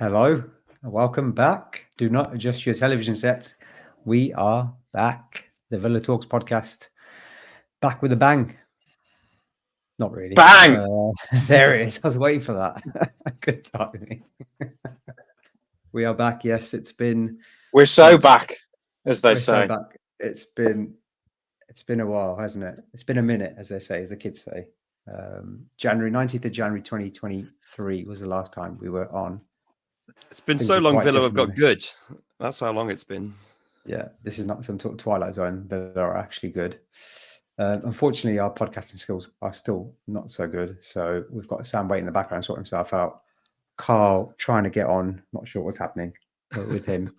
Hello, and welcome back. Do not adjust your television set. We are back. The Villa Talks podcast, back with a bang. Not really. Bang! There it is. I was waiting for that. Good timing. We are back. Yes, it's been. We're so back, as they We're say. so back. It's been a while, hasn't it? It's been a minute, as they say, as the kids say. January 19th of January 2023 was the last time we were on. It's been Things so are long quite Villa have different, got good. That's how long it's been. Yeah, this is not some sort of Twilight Zone, but they are actually good. Unfortunately, our podcasting skills are still not so good. So we've got Sam waiting in the background, sorting himself out. Carl trying to get on, not sure what's happening with him.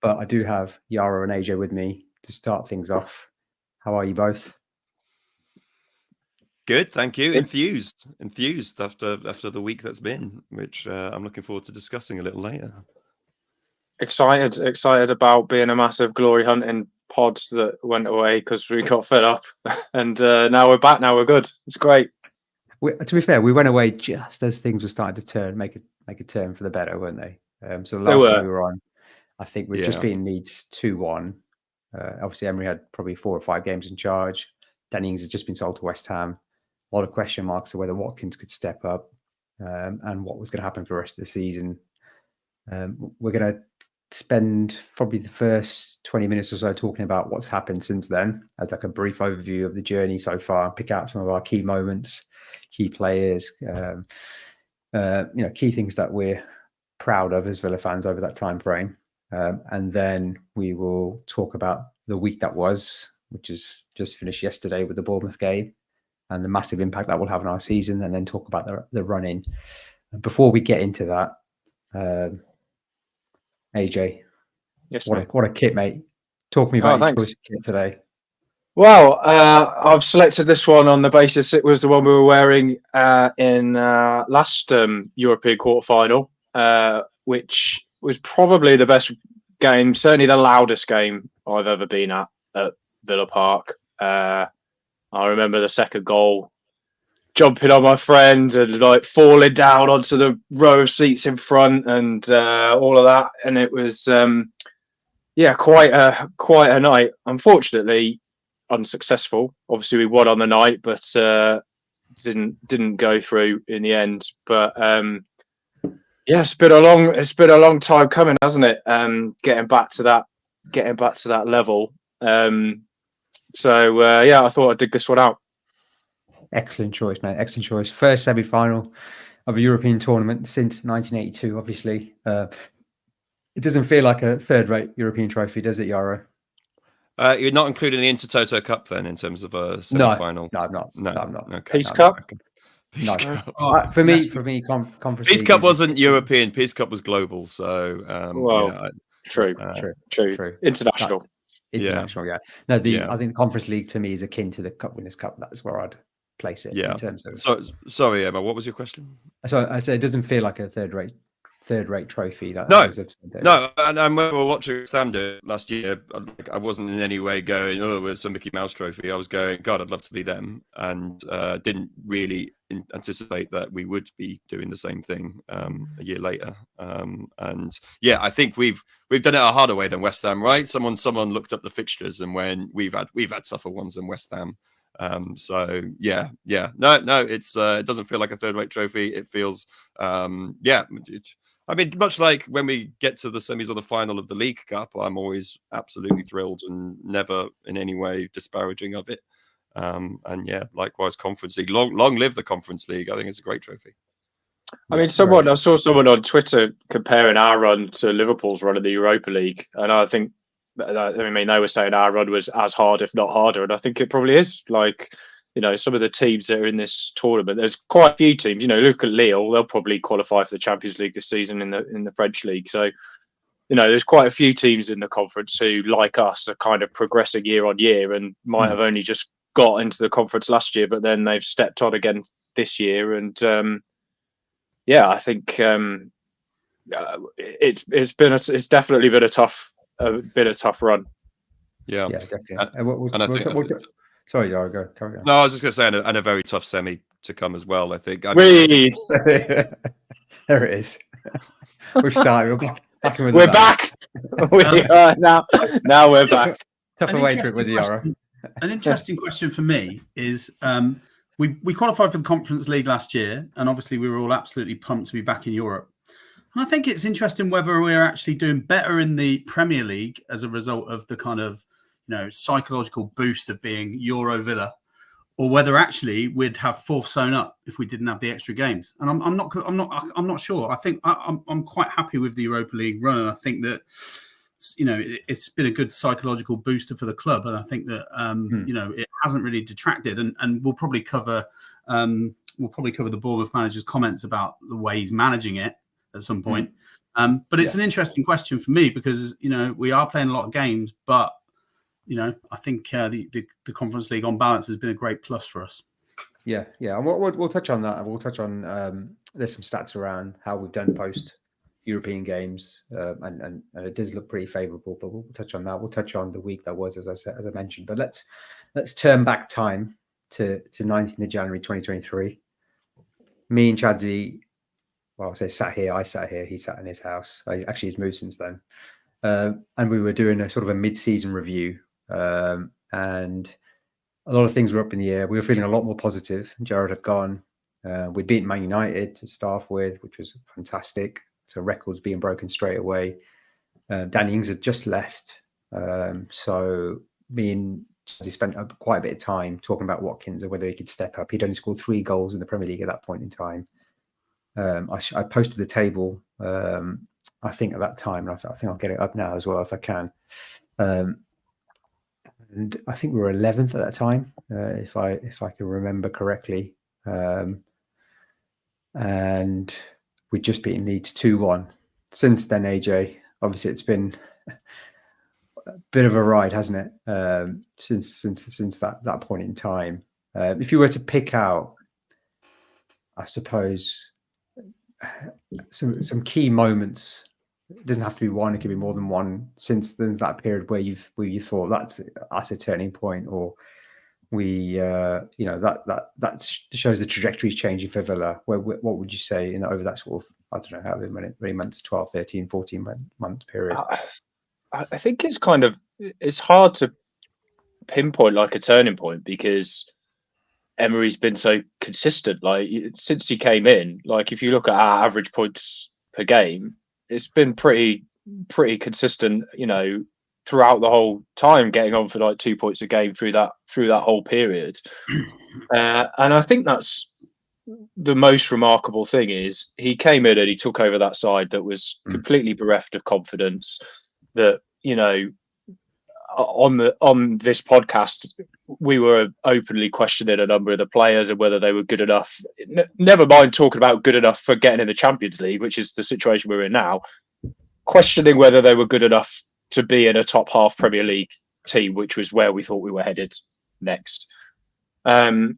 But I do have Yara and AJ with me to start things off. How are you both? Good, thank you. Enthused after the week that's been, which I'm looking forward to discussing a little later. Excited about being a massive glory hunting pod that went away because we got fed up, and now we're back. Now we're good. It's great. To be fair, we went away just as things were starting to turn, make a turn for the better, weren't they? So the last time we were on, I think we'd just beaten Leeds 2-1. Obviously, Emery had probably 4 or 5 games in charge. Danny Ings had just been sold to West Ham. A lot of question marks of whether Watkins could step up and what was going to happen for the rest of the season. We're going to spend probably the first 20 minutes or so talking about what's happened since then, as like a brief overview of the journey so far, pick out some of our key moments, key players, key things that we're proud of as Villa fans over that time frame. And then we will talk about the week that was, which is just finished yesterday with the Bournemouth game and the massive impact that will have on our season, and then talk about the run-in. Before we get into that, AJ, yes, what a kit, mate. Talk to me about your choice of kit today. Well, I've selected this one on the basis it was the one we were wearing in last European quarterfinal, which was probably the best game, certainly the loudest game I've ever been at Villa Park. I remember the second goal, jumping on my friend and like falling down onto the row of seats in front and all of that. And it was, quite a night. Unfortunately, unsuccessful. Obviously, we won on the night, but didn't go through in the end. But it's been a long time coming, hasn't it? Getting back to that level. I thought I'd dig this one out. Excellent choice, mate. Excellent choice. First semi-final of a European tournament since 1982, obviously. It doesn't feel like a third-rate European trophy, does it, Yara? You're not including the Intertoto Cup then in terms of a semi-final? No, I'm not. No, I'm not. Okay. Peace Cup? Peace Cup. For me, conference. Peace Cup wasn't European. Peace Cup was global. So, true. International. International, yeah. No, I think the Conference League to me is akin to the Cup Winners' Cup. That's where I'd place it in terms of. So, sorry, Emma. What was your question? So I said it doesn't feel like a third-rate trophy. No. And when we were watching Sam do it last year, I wasn't in any way going, "Oh, it's a Mickey Mouse trophy." I was going, "God, I'd love to be them," and didn't really anticipate that we would be doing the same thing a year later. I think we've done it a harder way than West Ham, right? Someone looked up the fixtures, and when we've had tougher ones than West Ham. It doesn't feel like a third-rate trophy. It feels, I mean, much like when we get to the semis or the final of the League Cup, I'm always absolutely thrilled and never in any way disparaging of it. Likewise, Conference League. Long live the Conference League. I think it's a great trophy. I mean, I saw someone on Twitter comparing our run to Liverpool's run in the Europa League, and I think, they were saying our run was as hard, if not harder, and I think it probably is. Like, some of the teams that are in this tournament, there's quite a few teams. Look at Lille; they'll probably qualify for the Champions League this season in the French league. So, there's quite a few teams in the conference who, like us, are kind of progressing year on year and might have only just got into the conference last year, but then they've stepped on again this year. And I think it's definitely been a tough run. Yeah, definitely. Sorry, Yara, go carry on. No, I was just going to say, and a very tough semi to come as well. I think. There it is. We've started. We're back. We are now. Now we're back. Tough away trip was Yara. An interesting question for me is we qualified for the Conference League last year, and obviously we were all absolutely pumped to be back in Europe. And I think it's interesting whether we're actually doing better in the Premier League as a result of the kind of psychological boost of being Euro Villa, or whether actually we'd have fourth sewn up if we didn't have the extra games. And I'm not sure. I think I'm quite happy with the Europa League run, and I think that it's been a good psychological booster for the club, and I think that it hasn't really detracted. And we'll probably cover the Bournemouth manager's comments about the way he's managing it at some point. But it's an interesting question for me because we are playing a lot of games, but I think the Conference League on balance has been a great plus for us. Yeah. And we'll touch on that. We'll touch on there's some stats around how we've done post European games, and it does look pretty favourable. But we'll touch on that. We'll touch on the week that was, as I mentioned. But let's turn back time to 19th of January 2023. Me and Chadsy, well, I say sat here. I sat here. He sat in his house. Actually, he's moved since then. And we were doing a sort of a mid-season review. And a lot of things were up in the air. We were feeling a lot more positive. Gerrard had gone. We'd beaten Man United to start with, which was fantastic. So records being broken straight away. Danny Ings had just left. So me and Jazzy spent quite a bit of time talking about Watkins and whether he could step up. He'd only scored 3 goals in the Premier League at that point in time. I posted the table, I think at that time, and I think I'll get it up now as well if I can. And I think we were 11th at that time, if I can remember correctly. And we'd just beaten Leeds 2-1. Since then, AJ, obviously it's been a bit of a ride, hasn't it? Since that point in time. If you were to pick out, I suppose, some key moments. It doesn't have to be one; it could be more than one. Since then, that period where you thought that's a turning point, or that shows the trajectory is changing for Villa. What would you say over that sort of, I don't know, how many months, 12, 13, 14 month period? I think it's hard to pinpoint like a turning point because Emery's been so consistent. Like since he came in, like if you look at our average points per game, it's been pretty consistent, throughout the whole time, getting on for like 2 points a game through that whole period. And I think that's the most remarkable thing is he came in and he took over that side that was completely bereft of confidence. That on this podcast, we were openly questioning a number of the players and whether they were good enough. Never mind talking about good enough for getting in the Champions League, which is the situation we're in now. Questioning whether they were good enough to be in a top half Premier League team, which was where we thought we were headed next. It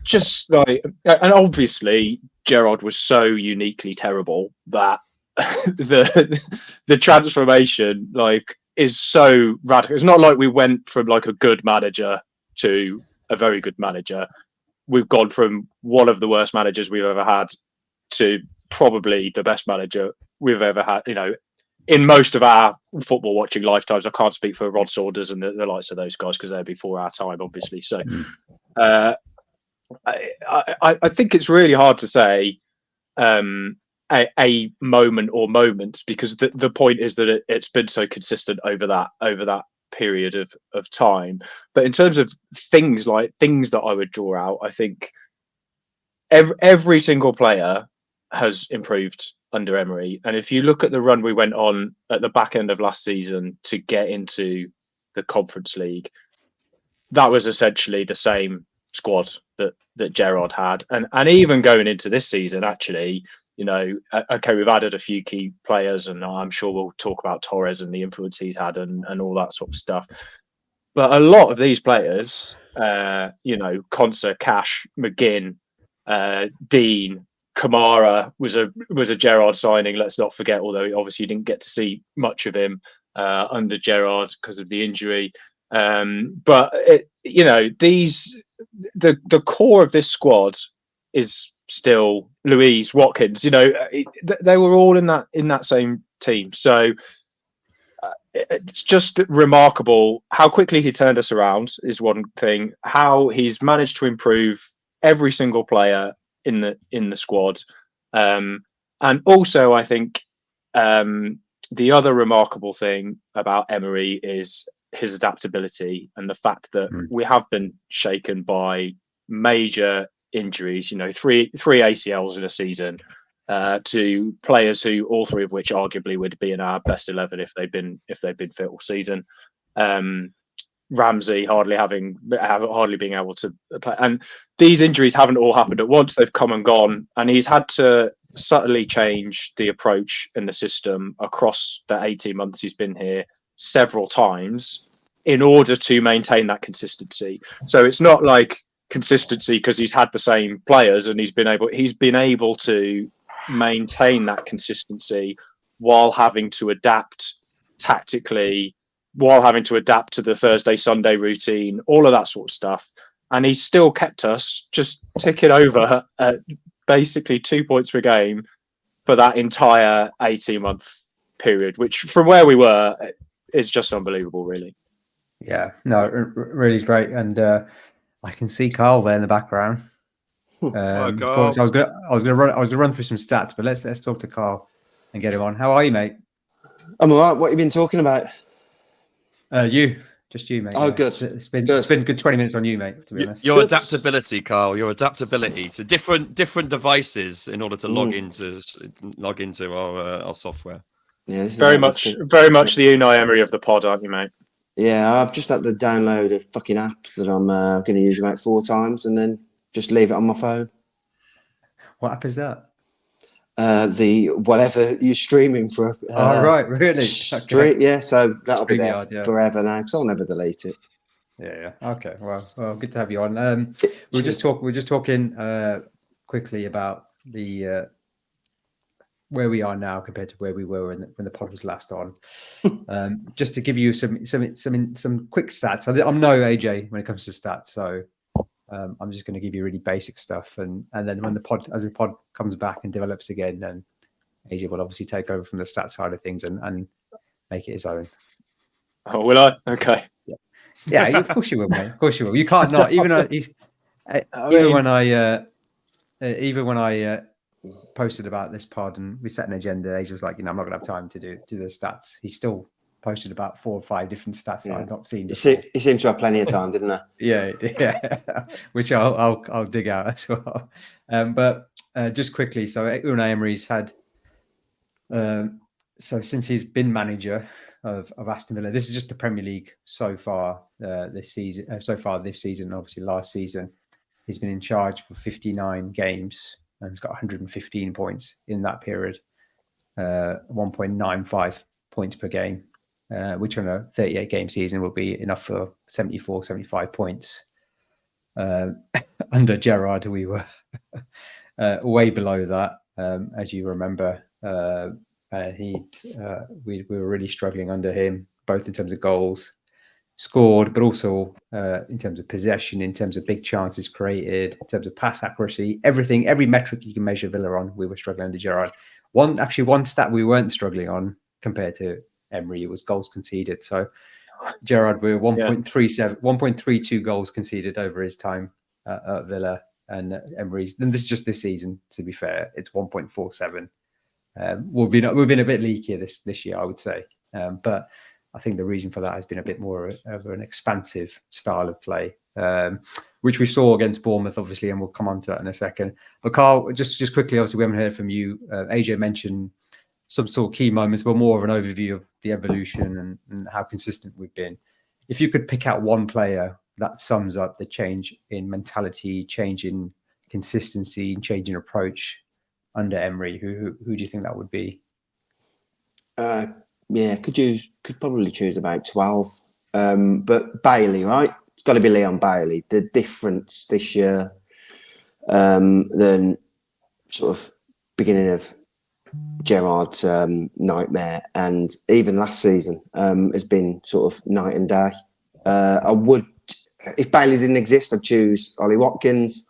just and obviously Gerrard was so uniquely terrible that the transformation is so radical. It's not like we went from like a good manager to a very good manager. We've gone from one of the worst managers we've ever had to probably the best manager we've ever had. In most of our football watching lifetimes, I can't speak for Rod Saunders and the likes of those guys because they're before our time, obviously. So I think it's really hard to say a moment or moments because the point is that it's been so consistent over that period of time. But in terms of things that I would draw out, I think every single player has improved under Emery. And if you look at the run we went on at the back end of last season to get into the Conference League, that was essentially the same squad that Gerrard had. And even going into this season, actually, okay, we've added a few key players, and I'm sure we'll talk about Torres and the influence he's had and all that sort of stuff. But a lot of these players, Konsa, Cash, McGinn, Dean, Kamara was a Gerrard signing. Let's not forget, although obviously you didn't get to see much of him under Gerrard because of the injury. But these the core of this squad is still Louise, Watkins. They were all in that same team. So it's just remarkable how quickly he turned us around is one thing. How he's managed to improve every single player in the squad, and also I think the other remarkable thing about Emery is his adaptability and the fact that we have been shaken by major injuries. Three ACLs in a season. To players who, all three of which arguably would be in our best 11 if they'd been fit all season. Ramsey hardly being able to play, and these injuries haven't all happened at once. They've come and gone, and he's had to subtly change the approach and the system across the 18 months he's been here several times in order to maintain that consistency. So it's not like consistency because he's had the same players and he's been able to maintain that consistency while having to adapt tactically, while having to adapt to the Thursday, Sunday routine, all of that sort of stuff. And he's still kept us just ticking over at basically 2 points per game for that entire 18-month period, which from where we were is just unbelievable, really. Yeah, no, really great. And I can see Carl there in the background. Carl. So I was gonna run through some stats, but let's talk to Carl and get him on. How are you, mate? I'm all right. What have you been talking about? Just you, mate. Oh, yeah. good. It's been a good 20 minutes on you, mate. To be honest, your adaptability, Carl. Your adaptability to different devices in order to log into our software. Yeah, this is very much the Unai Emery of the pod, aren't you, mate? Yeah, I've just had to download a fucking app that I'm going to use about 4 times and then just leave it on my phone. What app is that? The whatever you're streaming for. Right, really? Okay. Yeah, so that'll be there forever now because I'll never delete it. Yeah. Okay. Well, good to have you on. We're just talking quickly about the where we are now compared to where we were when the pod was last on. Just to give you some quick stats. I'm no AJ when it comes to stats, so I'm just going to give you really basic stuff, and then when the pod comes back and develops again, then AJ will obviously take over from the stat side of things and make it his own. Oh, will I? Okay. Yeah, of course you will, mate. Of course you will. You can't not. Even when I posted about this pod and we set an agenda, AJ was like, I'm not going to have time to do the stats. He still posted about 4 or 5 different stats that I've not seen before. He seemed to have plenty of time, didn't he? Yeah, which I'll dig out as well. But just quickly, so Unai Emery's had so since he's been manager of Aston Villa, this is just the Premier League so far this season. Obviously last season, he's been in charge for 59 games and he's got 115 points in that period, 1.95 points per game. Which on a 38-game season will be enough for 74, 75 points. Under Gerrard, we were way below that, as you remember. We were really struggling under him, both in terms of goals scored, but also in terms of possession, in terms of big chances created, in terms of pass accuracy, everything, every metric you can measure Villa on, we were struggling under Gerrard. One stat we weren't struggling on compared to Emery, it was goals conceded. So Gerrard, we were 1.32 goals conceded over his time at Villa, and Emery's. And this is just this season. To be fair, it's 1.47. We've been a bit leakier this year, I would say. But I think the reason for that has been a bit more of an expansive style of play, which we saw against Bournemouth, obviously, and we'll come on to that in a second. But Carl, just quickly, obviously, we haven't heard from you. AJ mentioned some sort of key moments, but more of an overview of the evolution and how consistent we've been. If you could pick out one player that sums up the change in mentality, change in consistency, change in approach under Emery, who do you think that would be? Could probably choose about 12. But Bailey, right? It's got to be Leon Bailey. The difference this year than sort of beginning of Gerrard's nightmare, and even last season has been sort of night and day. I would if Bailey didn't exist, I'd choose Ollie Watkins.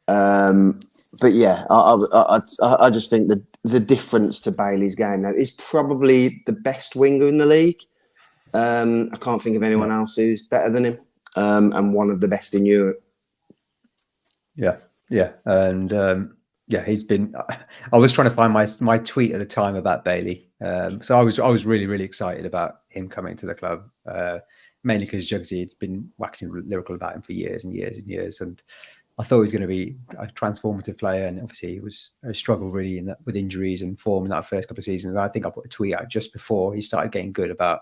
But yeah, I just think that the difference to Bailey's game now is probably the best winger in the league. I can't think of anyone else who's better than him, and one of the best in Europe. Yeah, and he's been. I was trying to find my tweet at the time about Bailey, so I was really excited about him coming to the club, mainly because Jugsy had been waxing lyrical about him for years and years and years, and I thought he was going to be a transformative player, and obviously he was a struggle really with injuries and form in that first couple of seasons. And I think I put a tweet out just before he started getting good about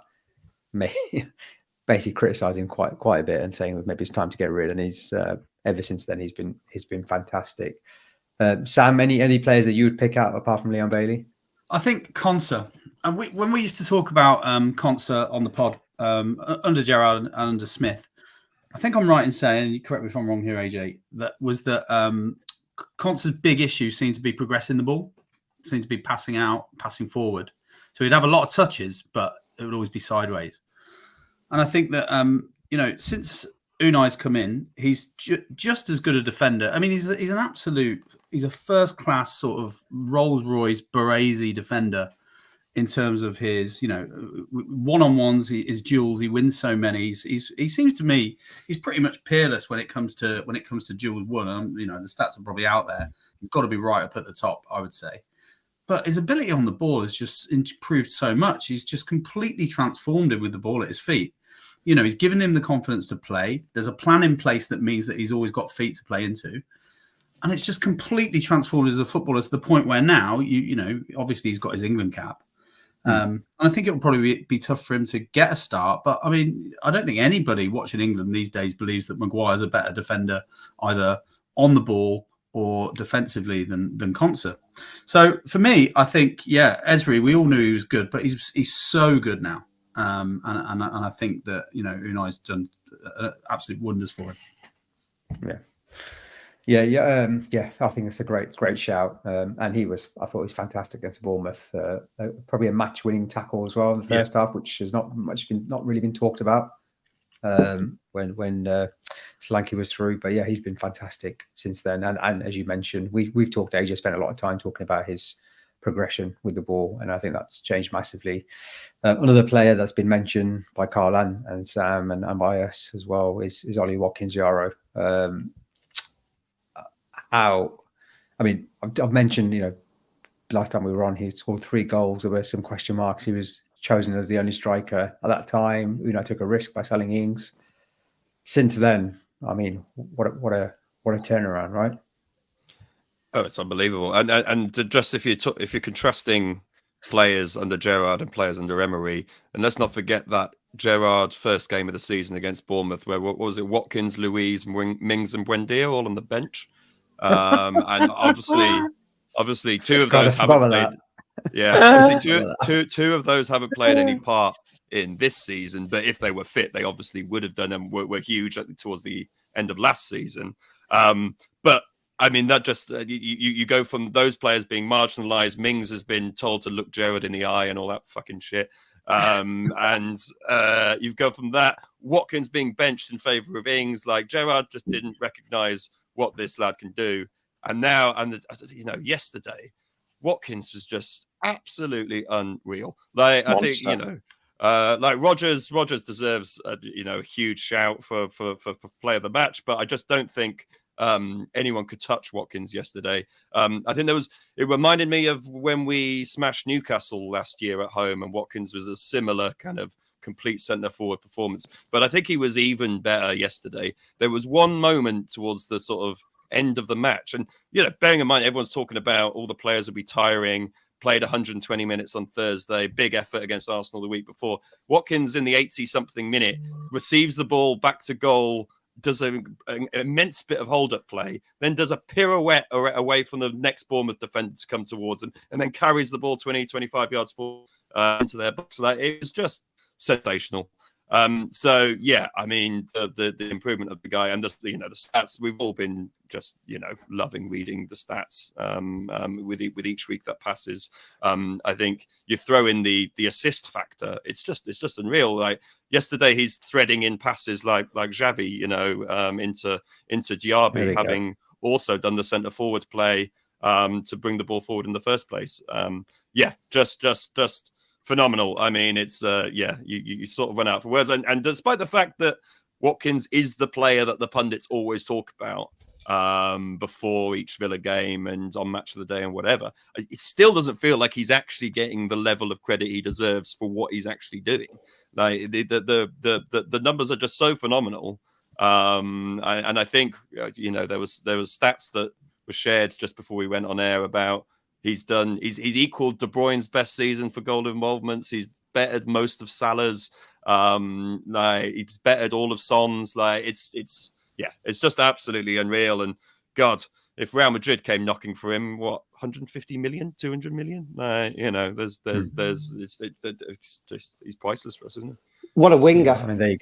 me, basically criticising quite a bit and saying maybe it's time to get rid. And he's ever since then he's been fantastic. Sam, any players that you would pick out apart from Leon Bailey? I think Conser. And when we used to talk about Conser on the pod under Gerrard and under Smith, I think I'm right in saying, you correct me if I'm wrong here, AJ, that Conser's big issue seemed to be progressing the ball, seemed to be passing out, passing forward. So he'd have a lot of touches, but it would always be sideways. And I think that, since Unai's come in, he's just as good a defender. I mean, he's a first-class sort of Rolls-Royce Baresi defender in terms of his, one-on-ones, his duels. He wins so many. He seems to me he's pretty much peerless when it comes to duels won. The stats are probably out there. He's got to be right up at the top, I would say. But his ability on the ball has just improved so much. He's just completely transformed him with the ball at his feet. He's given him the confidence to play. There's a plan in place that means that he's always got feet to play into. And it's just completely transformed as a footballer to the point where now, obviously he's got his England cap. And I think it will probably be tough for him to get a start. But, I mean, I don't think anybody watching England these days believes that Maguire's a better defender either on the ball or defensively than Conser. So, for me, I think, Emery, we all knew he was good, but he's so good now. And I think that, Unai's done absolute wonders for him. Yeah. I think it's a great shout. And I thought he was fantastic against Bournemouth. Probably a match-winning tackle as well in the first half, which has not really been talked about when Solanke was through. But yeah, he's been fantastic since then. And as you mentioned, we've talked. AJ spent a lot of time talking about his progression with the ball, and I think that's changed massively. Another player that's been mentioned by Carl and Sam and by us as well is Ollie Watkins Yaro. I've mentioned, last time we were on, he scored 3 goals. There were some question marks. He was chosen as the only striker at that time. Took a risk by selling Ings. Since then, I mean, what a turnaround, right? Oh, it's unbelievable. And just if you're contrasting players under Gerrard and players under Emery, and let's not forget that Gerrard first game of the season against Bournemouth, where what was it? Watkins, Louise, Mings, and Buendia all on the bench. And obviously, two of those haven't played. Yeah, two of those haven't played any part in this season. But if they were fit, they obviously would have done, and were huge towards the end of last season. But I mean, that just you go from those players being marginalised. Mings has been told to look Gerrard in the eye and all that fucking shit. And you go from that, Watkins being benched in favour of Ings. Like, Gerrard just didn't recognise what this lad can do. And now, yesterday, Watkins was just absolutely unreal. Like, Monster. I think, like Rodgers deserves a huge shout for player of the match, but I just don't think anyone could touch Watkins yesterday. I think it reminded me of when we smashed Newcastle last year at home, and Watkins was a similar kind of complete centre forward performance. But I think he was even better yesterday. There was one moment towards the sort of end of the match, and bearing in mind everyone's talking about all the players would be tiring. Played 120 minutes on Thursday, big effort against Arsenal the week before. Watkins in the 80-something minute receives the ball back to goal, does an immense bit of hold-up play, then does a pirouette away from the next Bournemouth defender to come towards him, and then carries the ball 20, 25 yards forward into their box. So it was just sensational. So yeah, I mean the improvement of the guy and the stats, we've all been just loving reading the stats with each week that passes. I think you throw in the assist factor, it's just unreal. Like yesterday, he's threading in passes like Xavi, into Diaby, having also done the centre forward play to bring the ball forward in the first place. Just phenomenal. I mean, it's you sort of run out for words. And despite the fact that Watkins is the player that the pundits always talk about before each Villa game and on match of the day and whatever, it still doesn't feel like he's actually getting the level of credit he deserves for what he's actually doing. Like the numbers are just so phenomenal. And I think there was stats that were shared just before we went on air about he's equaled De Bruyne's best season for goal involvements. He's bettered most of Salah's. He's bettered all of Son's. It's just absolutely unreal. And God, if Real Madrid came knocking for him, what, 150 million, 200 million? It's he's priceless for us, isn't it? What a winger! I mean,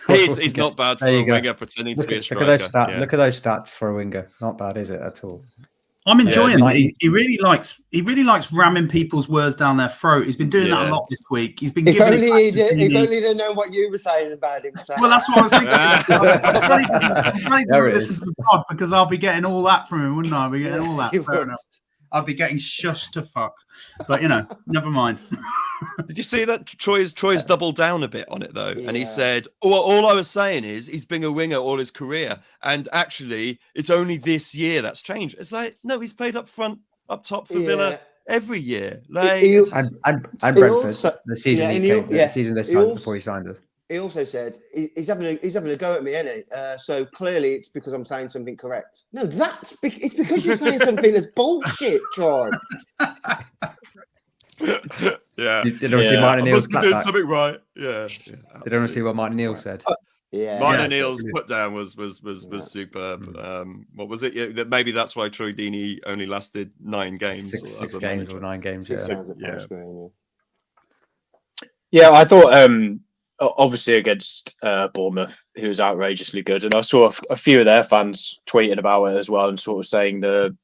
he's not bad for a winger pretending to be a striker. Look at those stats for a winger. Not bad, is it at all? I'm enjoying it. He really likes ramming people's words down their throat. He's been doing that a lot this week. He's been. If only he'd known what you were saying about him. Well, that's what I was thinking. I'm glad he doesn't listen to the pod, because I'll be getting all that from him, wouldn't I? I'll be getting all that. Fair enough. I'd be getting shushed to fuck. But never mind. Did you see that Troy's doubled down a bit on it though? Yeah. And he said, all I was saying is he's been a winger all his career, and actually it's only this year that's changed. It's like, no, he's played up top for Villa every year. Like and Brentford the season they signed before he signed it. He also said he's having a go at me, isn't he? So clearly it's because I'm saying something correct. No, it's because you're saying something that's bullshit, Troy. Yeah. Did you see Martin Neal's doing something right? Yeah. Did everyone see what Martin Neal said? Martin Neal's put down was superb. What was it? Yeah, maybe that's why Troy Deeney only lasted 9 games. Six games or 9 games. Yeah, I thought obviously against Bournemouth, he was outrageously good, and I saw a few of their fans tweeting about it as well, and sort of saying the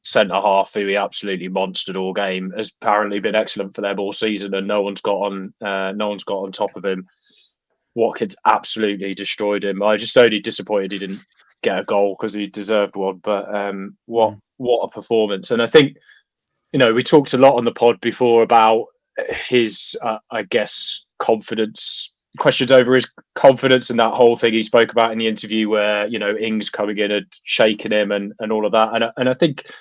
centre half, who he absolutely monstered all game, has apparently been excellent for them all season, and no one's got on top of him. Watkins absolutely destroyed him. I just only disappointed he didn't get a goal because he deserved one. But what a performance! And I think we talked a lot on the pod before about his I guess confidence, questions over his confidence, and that whole thing he spoke about in the interview where Ings coming in and shaking him and all of that. And I think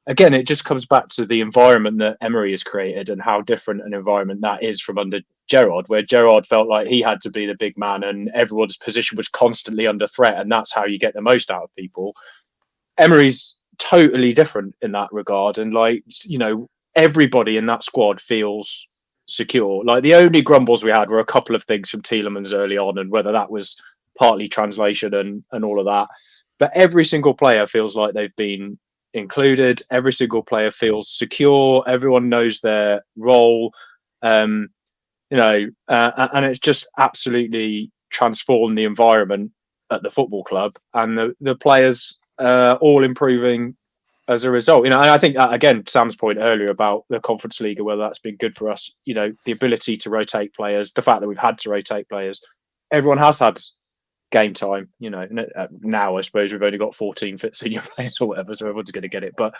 again it just comes back to the environment that Emery has created and how different an environment that is from under Gerrard, where Gerrard felt like he had to be the big man and everyone's position was constantly under threat, and that's how you get the most out of people. Emery's totally different in that regard, and everybody in that squad feels secure. Like the only grumbles we had were a couple of things from Tielemans early on, and whether that was partly translation and all of that, but every single player feels like they've been included. Every single player feels secure. Everyone knows their role, and it's just absolutely transformed the environment at the football club, and the players all improving as a result. And I think that, again, Sam's point earlier about the Conference League, whether that's been good for us, the ability to rotate players, the fact that we've had to rotate players, everyone has had game time. Now I suppose we've only got 14 fit senior players or whatever, so everyone's going to get it. But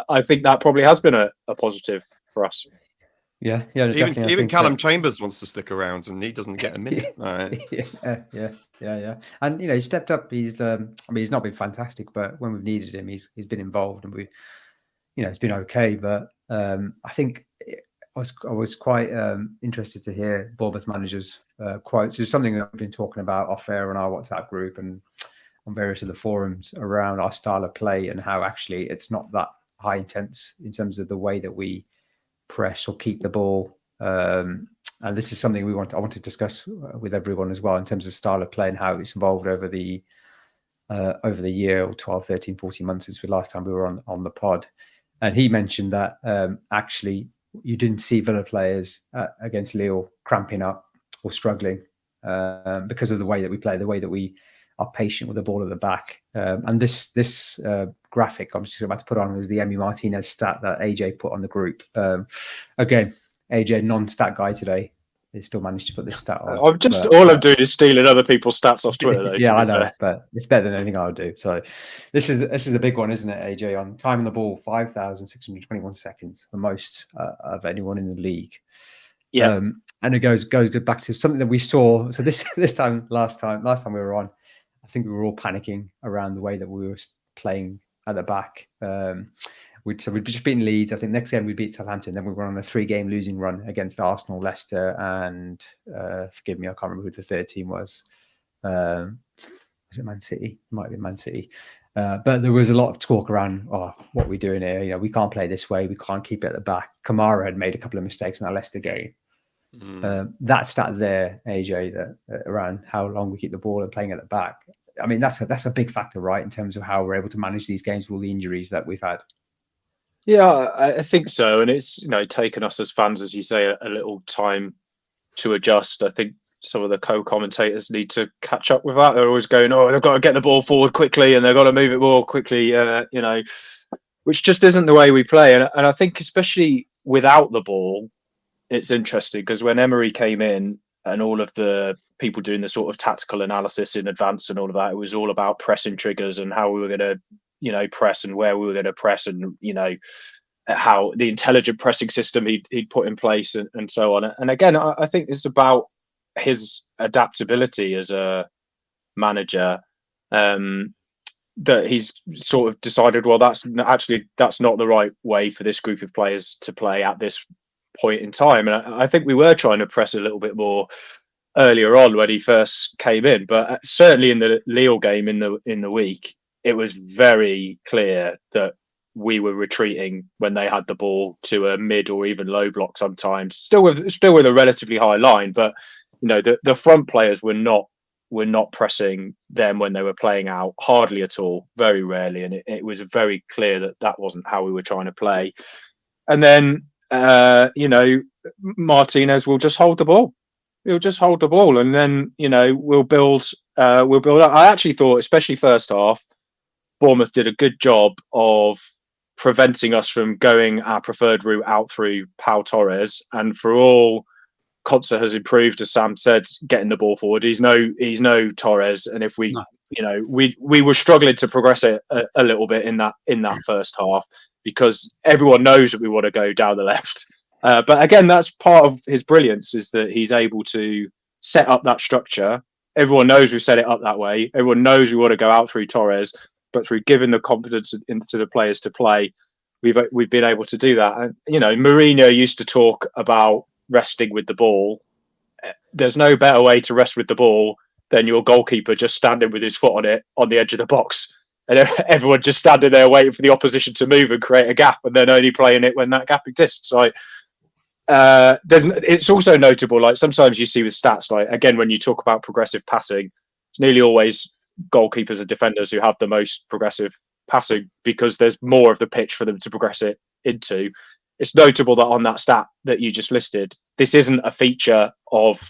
I think that probably has been a positive for us. Yeah. Even Callum Chambers wants to stick around, and he doesn't get a minute. Yeah. And he stepped up. He's he's not been fantastic, but when we've needed him, he's been involved, and it's been okay. But I think I was quite interested to hear Bournemouth manager's quotes. It's something that I've been talking about off air on our WhatsApp group and on various other forums around our style of play, and how actually it's not that high intense in terms of the way that we press or keep the ball. And this is something I want to discuss with everyone as well, in terms of style of play and how it's evolved over the year, or 12, 13, 14 months since the last time we were on the pod. And he mentioned that actually you didn't see Villa players against Lille cramping up or struggling because of the way that we play, the way that we are patient with the ball at the back. And this graphic I'm just about to put on is the Emi Martinez stat that AJ put on the group. Again, AJ, non-stat guy today. They still managed to put this stat on. I'm doing is stealing other people's stats off Twitter, though. Yeah, I know, but it's better than anything I'll do. So this is a big one, isn't it, AJ? On time on the ball, 5,621 seconds, the most of anyone in the league. Yeah, and it goes back to something that we saw. So last time we were on, I think we were all panicking around the way that we were playing at the back. We'd just beaten Leeds. I think next game we beat Southampton. Then we were on a 3-game losing run against Arsenal, Leicester, and forgive me, I can't remember who the third team was. Was it Man City? It might be Man City. But there was a lot of talk around, what are we doing here? You know, we can't play this way. We can't keep it at the back. Kamara had made a couple of mistakes in that Leicester game. That stat there, AJ, that around how long we keep the ball and playing at the back. I mean, that's a big factor, right, in terms of how we're able to manage these games with all the injuries that we've had. Yeah, I think so. And it's, taken us as fans, as you say, a little time to adjust. I think some of the co-commentators need to catch up with that. They're always going, they've got to get the ball forward quickly and they've got to move it more quickly, which just isn't the way we play. And I think especially without the ball, it's interesting because when Emery came in and all of the people doing the sort of tactical analysis in advance and all of that, it was all about pressing triggers and how we were going to press and where we were going to press and, how the intelligent pressing system he'd put in place and so on. And again, I think it's about his adaptability as a manager, that he's sort of decided, well, that's not the right way for this group of players to play at this point in time. And I think we were trying to press a little bit more earlier on when he first came in, but certainly in the Lille game in the week, it was very clear that we were retreating when they had the ball to a mid or even low block sometimes, still with a relatively high line, but the front players were not pressing them when they were playing out, hardly at all, very rarely, and it was very clear that wasn't how we were trying to play. And then Martinez will just hold the ball. He'll just hold the ball, and then we'll build up. I actually thought, especially first half, Bournemouth did a good job of preventing us from going our preferred route out through Pau Torres. And for all Konsa has improved, as Sam said, getting the ball forward, he's no Torres. And if we were struggling to progress it a little bit in that first half because everyone knows that we want to go down the left. But again, that's part of his brilliance, is that he's able to set up that structure. Everyone knows we set it up that way. Everyone knows we want to go out through Torres. But through giving the confidence into the players to play, we've been able to do that. And Mourinho used to talk about resting with the ball. There's no better way to rest with the ball than your goalkeeper just standing with his foot on it on the edge of the box, and everyone just standing there waiting for the opposition to move and create a gap, and then only playing it when that gap exists. Like, it's also notable. Like sometimes you see with stats, like again when you talk about progressive passing, it's nearly always goalkeepers and defenders who have the most progressive passing because there's more of the pitch for them to progress it into. It's notable that on that stat that you just listed, this isn't a feature of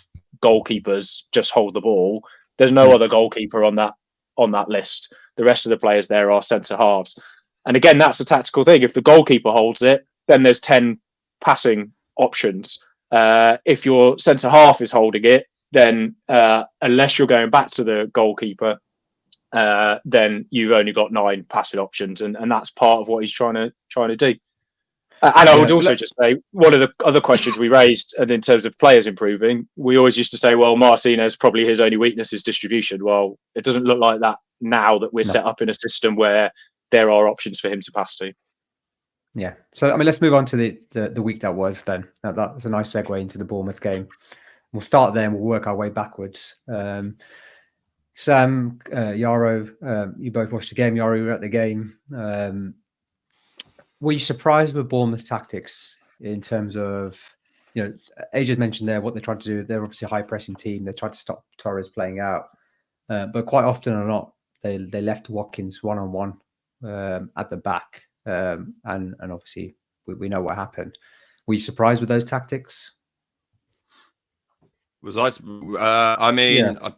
goalkeepers just hold the ball. There's no other goalkeeper on that list. The rest of the players there are centre halves. And again, that's a tactical thing. If the goalkeeper holds it, then there's 10 passing options. If your centre half is holding it, then unless you're going back to the goalkeeper, then you've only got 9 passing options, and that's part of what he's trying to do. And I would also just say, one of the other questions we raised, and in terms of players improving, we always used to say, well, Martinez, probably his only weakness is distribution. Well, it doesn't look like that now that we're set up in a system where there are options for him to pass to. Yeah. So, I mean, let's move on to the week that was then. That's a nice segue into the Bournemouth game. We'll start there and we'll work our way backwards. Sam, Yaro, you both watched the game. Yaro, you were at the game. Were you surprised with Bournemouth's tactics in terms of, AJ's mentioned there what they tried to do. They're obviously a high pressing team. They tried to stop Torres playing out. But quite often or not, they left Watkins one-on-one at the back. And obviously we know what happened. Were you surprised with those tactics? Was I? I mean, Yeah.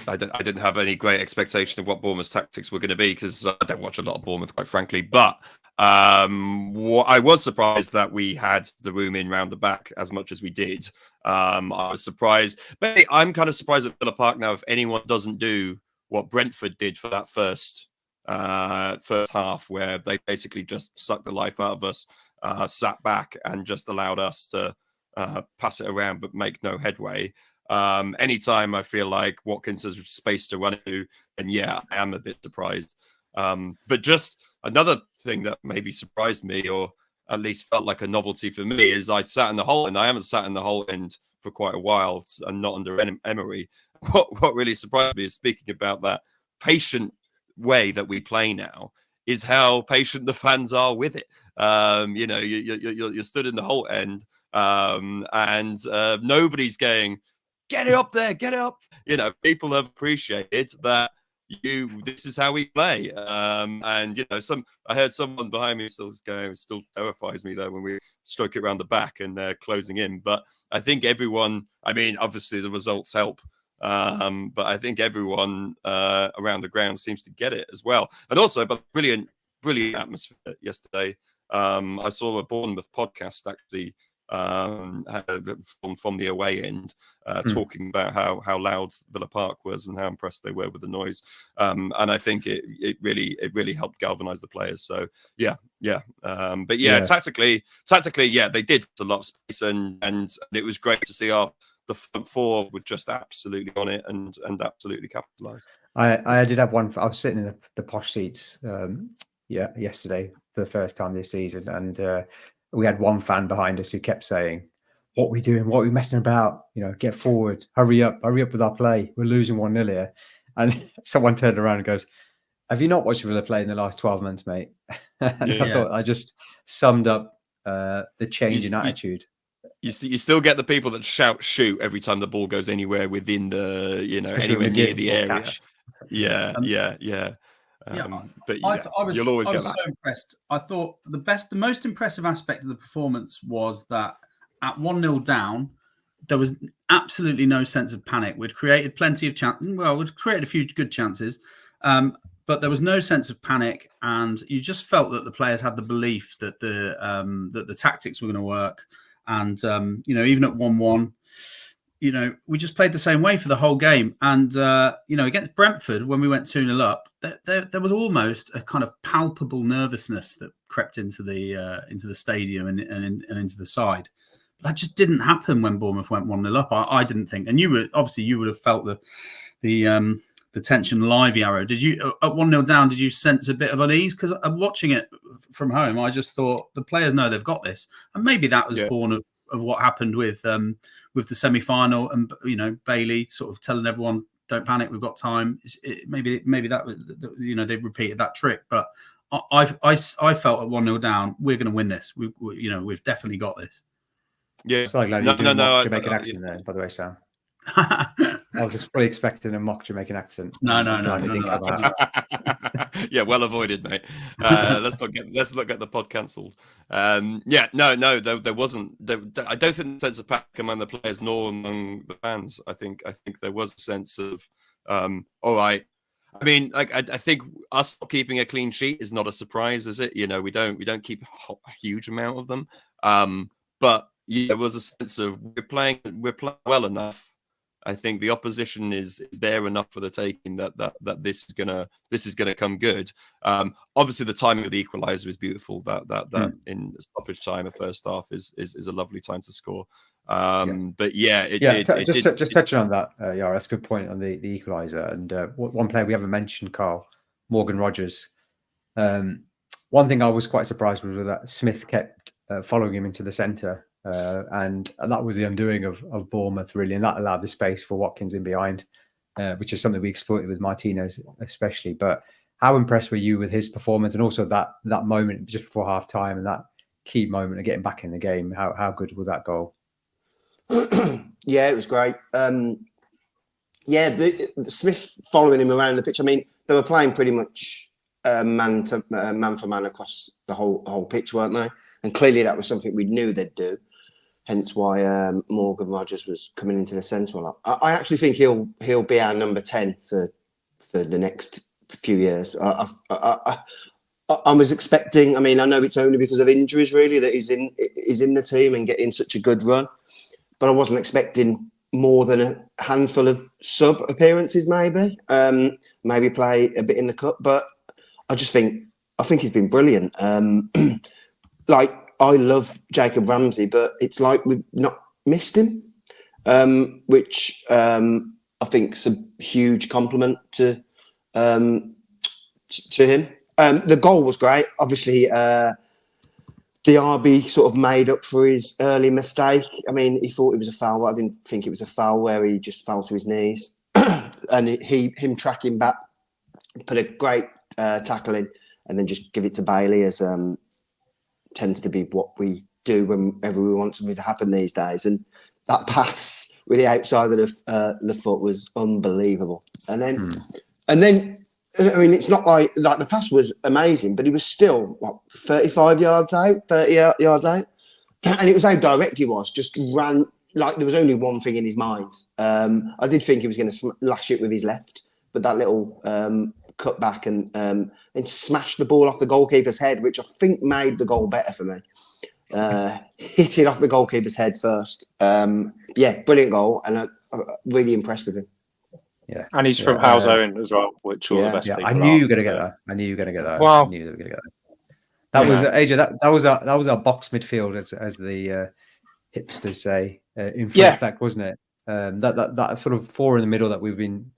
I didn't have any great expectation of what Bournemouth's tactics were going to be because I don't watch a lot of Bournemouth, quite frankly. But I was surprised that we had the room in round the back as much as we did. I was surprised, but I'm kind of surprised at Villa Park now if anyone doesn't do what Brentford did for that first half, where they basically just sucked the life out of us, sat back and just allowed us to pass it around but make no headway. Anytime I feel like Watkins has space to run into, and yeah, I am a bit surprised. But just another thing that maybe surprised me, or at least felt like a novelty for me, is I sat in the Holt End. I haven't sat in the Holt End for quite a while, and not under Emery. What really surprised me is, speaking about that patient way that we play now, is how patient the fans are with it. You know, you're stood in the Holt End, and nobody's going, get it up there, get it up. You know, people have appreciated that this is how we play. And you know, I heard someone behind me still terrifies me though when we stroke it around the back and they're closing in. But I think everyone, I mean, obviously the results help. But I think everyone around the ground seems to get it as well. And also, but brilliant atmosphere yesterday. I saw a Bournemouth podcast actually from the away end, talking about how loud Villa Park was and how impressed they were with the noise. And I think it really helped galvanise the players. So yeah. But yeah, tactically, yeah, they did a lot of space, and it was great to see the front four were just absolutely on it and absolutely capitalised. I did have one. I was sitting in the posh seats, yesterday for the first time this season, and we had one fan behind us who kept saying, "What are we doing? What are we messing about? You know, get forward, hurry up with our play. We're losing 1-0 here." And someone turned around and goes, "Have you not watched Villa play in the last 12 months, mate?" And I thought I just summed up the change in attitude. You still get the people that shoot every time the ball goes anywhere within the, you know, anywhere near the area. Cash. Yeah. But yeah, you'll always get that. So impressed. I thought the most impressive aspect of the performance was that at 1-0 down, there was absolutely no sense of panic. We'd created plenty of chances. Well, we'd created a few good chances, but there was no sense of panic, and you just felt that the players had the belief that the tactics were going to work. And, you know, even at 1-1, you know, we just played the same way for the whole game. And, you know, against Brentford, when we went 2-0 up, there was almost a kind of palpable nervousness that crept into the stadium and into the side. That just didn't happen when Bournemouth went 1-0 up. I didn't think. And you would have felt the tension live, Yarrow. Did you, at 1-0 down, did you sense a bit of unease? Because I'm watching it from home, I just thought the players know they've got this, and maybe that was born of what happened with the semi-final, and you know, Bailey sort of telling everyone, "Don't panic, we've got time." Maybe that was, you know, they repeated that trick. But I felt at 1-0 down, we're going to win this. We've definitely got this. Yeah, so glad you did mock Jamaican accent there, by the way, Sam. I was probably expecting a mock Jamaican accent. No. Yeah, well avoided, mate. Let's not get the pod cancelled. There wasn't. I don't think the sense of panic among the players nor among the fans. I think there was a sense of, all right. I mean, like I think us not keeping a clean sheet is not a surprise, is it? You know, we don't keep a huge amount of them. But yeah, there was a sense of we're playing well enough. I think the opposition is there enough for the taking that this is gonna come good. Obviously, the timing of the equaliser is beautiful. That in stoppage time, the first half is a lovely time to score. But yeah, just touching on that, that's a good point on the equaliser. And one player we haven't mentioned, Carl, Morgan Rogers. One thing I was quite surprised with was that Smith kept following him into the centre. And that was the undoing of Bournemouth, really, and that allowed the space for Watkins in behind, which is something we exploited with Martinez especially. But how impressed were you with his performance, and also that moment just before half time and that key moment of getting back in the game? How good was that goal? Yeah, it was great. The Smith following him around the pitch. I mean, they were playing pretty much man for man across the whole pitch, weren't they? And clearly that was something we knew they'd do. hence why Morgan Rogers was coming into the centre a lot. I actually think he'll be our number 10 for the next few years. I was expecting. I mean, I know it's only because of injuries really that he's in the team and getting such a good run, but I wasn't expecting more than a handful of sub appearances. Maybe play a bit in the cup, but I think he's been brilliant. Like, I love Jacob Ramsey, but it's like we've not missed him, which I think is a huge compliment to him. The goal was great. Obviously, Diaby sort of made up for his early mistake. I mean, he thought it was a foul. I didn't think it was a foul where he just fell to his knees. And him tracking back, put a great tackle in, and then just give it to Bailey, as tends to be what we do whenever we want something to happen these days. And that pass with the outside of the foot was unbelievable. And then, I mean, it's not like the pass was amazing, but he was still 35 yards out, 30 yards out, and it was how direct he was. Just ran like there was only one thing in his mind. I did think he was going to lash it with his left, but that little cut back and smashed the ball off the goalkeeper's head, which I think made the goal better for me. Hit it off the goalkeeper's head first. Yeah, brilliant goal, and I'm really impressed with him. Yeah, and he's from House Owen as well, which all the best people I knew you were going to get that. Wow. I knew you were going to get that. That was AJ. That was our box midfield, as the hipsters say in French, wasn't it? That sort of four in the middle that we've been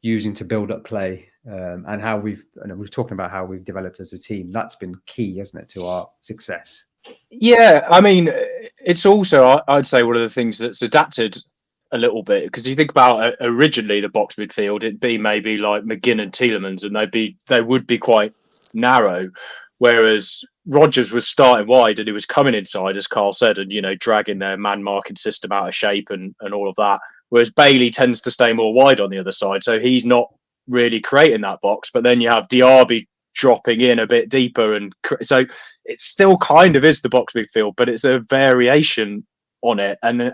using to build up play, and how we're talking about how we've developed as a team. That's been key, hasn't it, to our success? Yeah, I mean, it's also, I'd say, one of the things that's adapted a little bit, because you think about originally the box midfield, it'd be maybe like McGinn and Tielemans, and they would be quite narrow, whereas Rodgers was starting wide and he was coming inside, as Carl said, and dragging their man marking system out of shape and all of that, whereas Bailey tends to stay more wide on the other side, so he's not really creating that box. But then you have Diaby dropping in a bit deeper, and so it still kind of is the box midfield, but it's a variation on it. And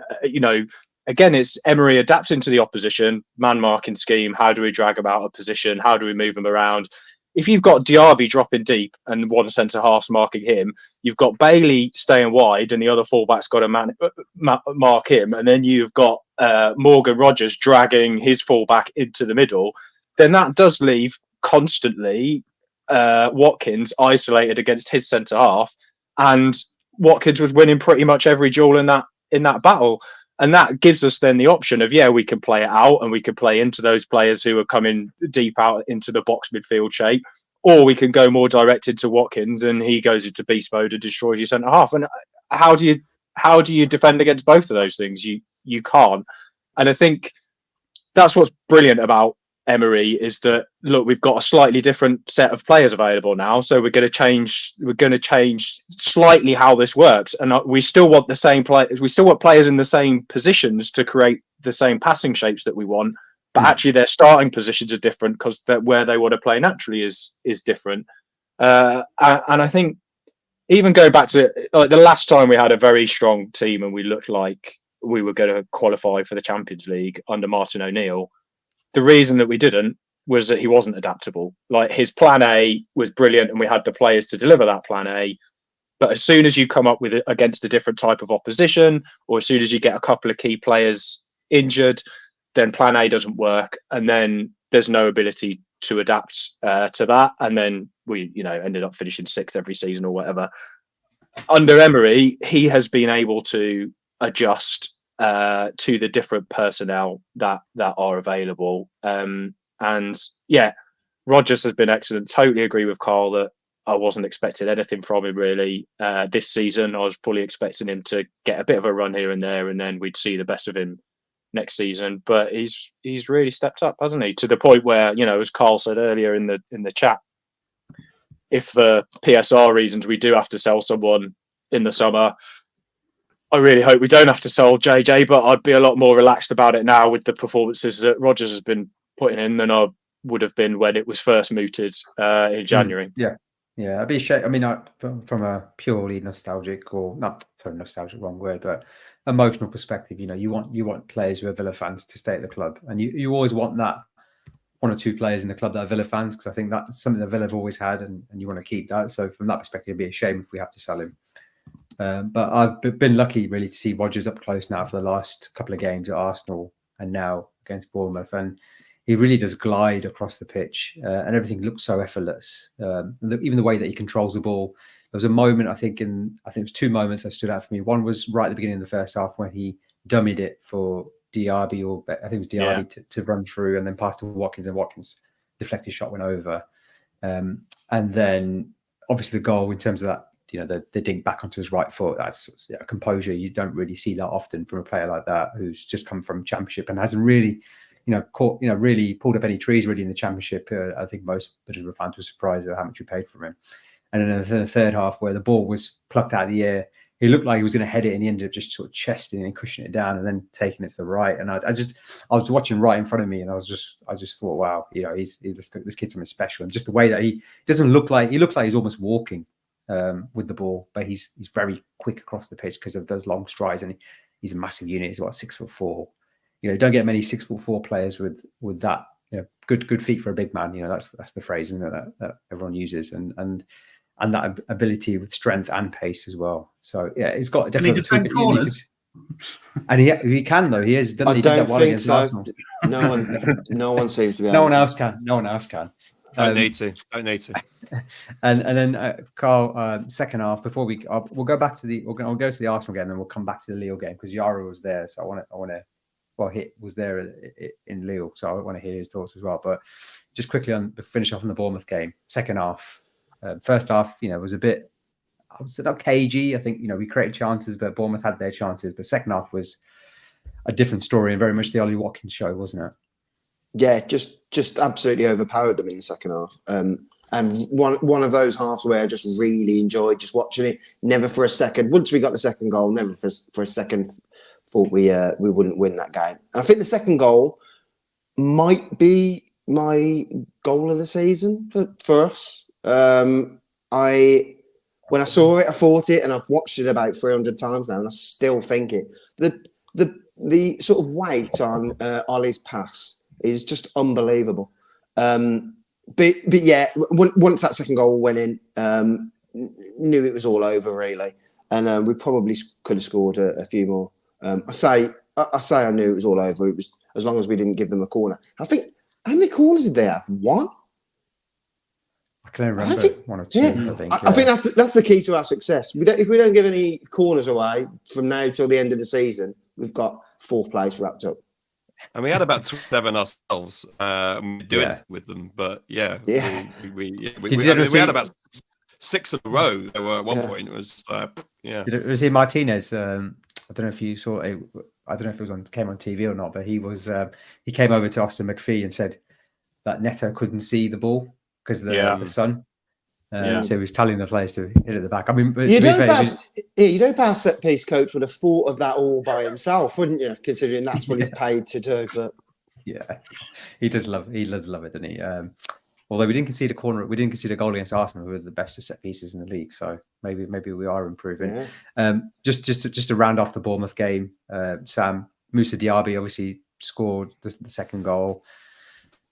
again, it's Emery adapting to the opposition, man marking scheme. How do we drag them out of position? How do we move them around? If you've got Diaby dropping deep and one centre half's marking him, you've got Bailey staying wide and the other fullback's got to mark him, and then you've got Morgan Rogers dragging his fullback into the middle, then that does leave constantly Watkins isolated against his centre half, and Watkins was winning pretty much every duel in that battle. And that gives us then the option of, we can play it out and we can play into those players who are coming deep out into the box midfield shape, or we can go more direct into Watkins and he goes into beast mode and destroys your centre half. And how do you defend against both of those things? You can't. And I think that's what's brilliant about Emery, is that, look, we've got a slightly different set of players available now, so we're going to change slightly how this works, and we still want the same players. We still want players in the same positions to create the same passing shapes that we want, but actually their starting positions are different because where they want to play naturally is different. And I think even going back to the last time we had a very strong team and we looked like we were going to qualify for the Champions League under Martin O'Neill, the reason that we didn't was that he wasn't adaptable. Like, his plan A was brilliant and we had the players to deliver that plan A. But as soon as you come up with it against a different type of opposition, or as soon as you get a couple of key players injured, then plan A doesn't work. And then there's no ability to adapt to that. And then we, ended up finishing sixth every season or whatever. Under Emery, he has been able to adjust to the different personnel that are available. Rodgers has been excellent. Totally agree with Carl that I wasn't expecting anything from him really this season. I was fully expecting him to get a bit of a run here and there, and then we'd see the best of him next season. But he's really stepped up, hasn't he? To the point where, as Carl said earlier in the chat, if for PSR reasons we do have to sell someone in the summer, I really hope we don't have to sell JJ, but I'd be a lot more relaxed about it now with the performances that Rodgers has been putting in than I would have been when it was first mooted in January. Yeah. Yeah, I'd be ashamed. I mean, from a purely nostalgic, or not for nostalgic, wrong word, but emotional perspective, you want players who are Villa fans to stay at the club, and you always want that one or two players in the club that are Villa fans, because I think that's something that Villa have always had, and you want to keep that. So from that perspective, it'd be a shame if we have to sell him. But I've been lucky really to see Rodgers up close now for the last couple of games at Arsenal and now against Bournemouth, and he really does glide across the pitch, and everything looks so effortless. Even the way that he controls the ball. There was a moment, I think it was two moments that stood out for me. One was right at the beginning of the first half when he dummied it for Diaby, or I think it was Diaby, to run through and then pass to Watkins, and Watkins deflected shot went over. And then obviously the goal in terms of that, the dink back onto his right foot, that's composure. You don't really see that often from a player like that who's just come from Championship and hasn't really really pulled up any trees really in the Championship. I think most Middlesbrough fans were surprised at how much you paid for him. And then in the third half, where the ball was plucked out of the air, he looked like he was going to head it, and he ended up just sort of chesting and cushioning it down, and then taking it to the right. And I was watching right in front of me, and I just thought, wow, this kid's something special. And just the way that he looks like he's almost walking with the ball, but he's very quick across the pitch because of those long strides, and he's a massive unit. He's about 6'4". You don't get many 6'4" players with that good feet for a big man. That's the phrase, isn't it, that everyone uses, and that ability with strength and pace as well. So yeah, he's got definitely. Can he defend corners? And he can though. He has done. I don't think so. Arsenal. No one seems to be. No one else can. No one else can. Don't need to. And then Carl, second half. Before we'll go back to I'll go to the Arsenal game, and then we'll come back to the Lille game because Yara was there. So I want to. Well, Hit was there in Lille, so I want to hear his thoughts as well. But just quickly finish off on the Bournemouth game. Second half, first half, was a bit, I would say, not cagey. I think we created chances, but Bournemouth had their chances. But second half was a different story and very much the Ollie Watkins show, wasn't it? Yeah, just absolutely overpowered them in the second half. And one of those halves where I just really enjoyed just watching it. Never for a second. Once we got the second goal, never for a second thought we wouldn't win that game. And I think the second goal might be my goal of the season for us. When I saw it, I thought it, and I've watched it about 300 times now, and I still think it. The sort of weight on Ollie's pass is just unbelievable. But yeah, once that second goal went in, knew it was all over really, and we probably could have scored a few more. I say I knew it was all over. It was as long as we didn't give them a corner. I think, how many corners did they have? One? I can only remember one or two. Yeah. I think that's the key to our success. If we don't give any corners away from now till the end of the season, we've got fourth place wrapped up. And we had about 7 ourselves. We do it with them, but we had about 6 in a row. There were at one point. It was Was he Martinez? I don't know if you saw it. I don't know if it came on TV or not, but he was. He came over to Austin McPhee and said that Neto couldn't see the ball because of the sun. So he was telling the players to hit at the back. I mean, you don't pass set piece coach would have thought of that all by himself, wouldn't you? Considering that's what he's paid to do. But yeah, he does love it, doesn't he? Although we didn't concede a goal against Arsenal, who were the best of set pieces in the league. So maybe we are improving. Yeah. Just to round off the Bournemouth game, Sam, Moussa Diaby obviously scored the second goal.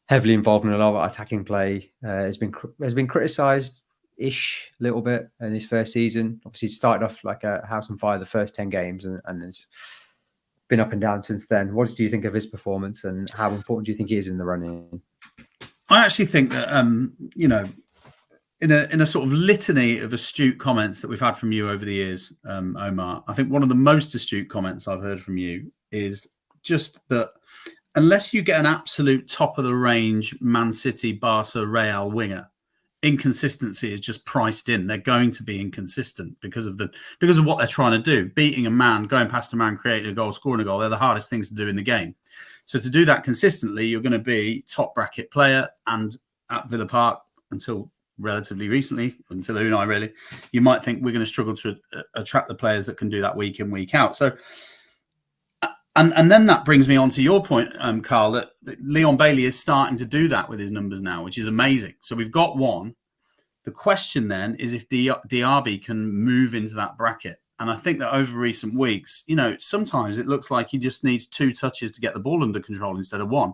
Heavily involved in a lot of attacking play. Has been criticised ish a little bit in his first season. Obviously, he started off like a house on fire the first 10 games, and has been up and down since then. What do you think of his performance, and how important do you think he is in the running? I actually think that, in a sort of litany of astute comments that we've had from you over the years, Omar, I think one of the most astute comments I've heard from you is just that unless you get an absolute top of the range Man City, Barca, Real winger, inconsistency is just priced in. They're going to be inconsistent because of what they're trying to do. Beating a man, going past a man, creating a goal, scoring a goal, they're the hardest things to do in the game. So to do that consistently, you're going to be top bracket player, and at Villa Park until relatively recently, until Unai really, you might think we're going to struggle to attract the players that can do that week in, week out. So, and then that brings me on to your point, Carl, that Leon Bailey is starting to do that with his numbers now, which is amazing. So we've got one The question then is if Diaby can move into that bracket. And I think that over recent weeks, sometimes it looks like he just needs 2 touches to get the ball under control instead of 1.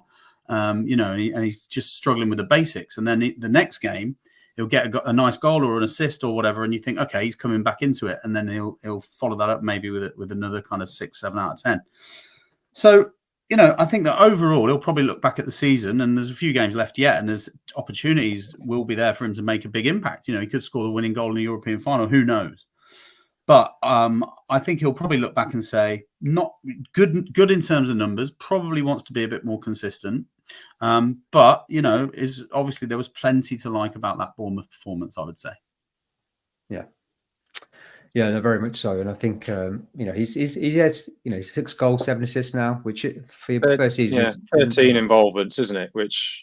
And he's just struggling with the basics. And then the next game, he'll get a nice goal or an assist or whatever, and you think, okay, he's coming back into it, and then he'll follow that up maybe with another kind of 6, 7 out of 10. So, I think that overall he'll probably look back at the season, and there's a few games left yet, and there's opportunities will be there for him to make a big impact. He could score the winning goal in the European final. Who knows? But I think he'll probably look back and say, not good in terms of numbers, probably wants to be a bit more consistent. But, is obviously there was plenty to like about that Bournemouth performance, I would say. Yeah, no, very much so. And I think, he has, 6 goals, 7 assists now, which for your first season is 13 involvements, isn't it? Which,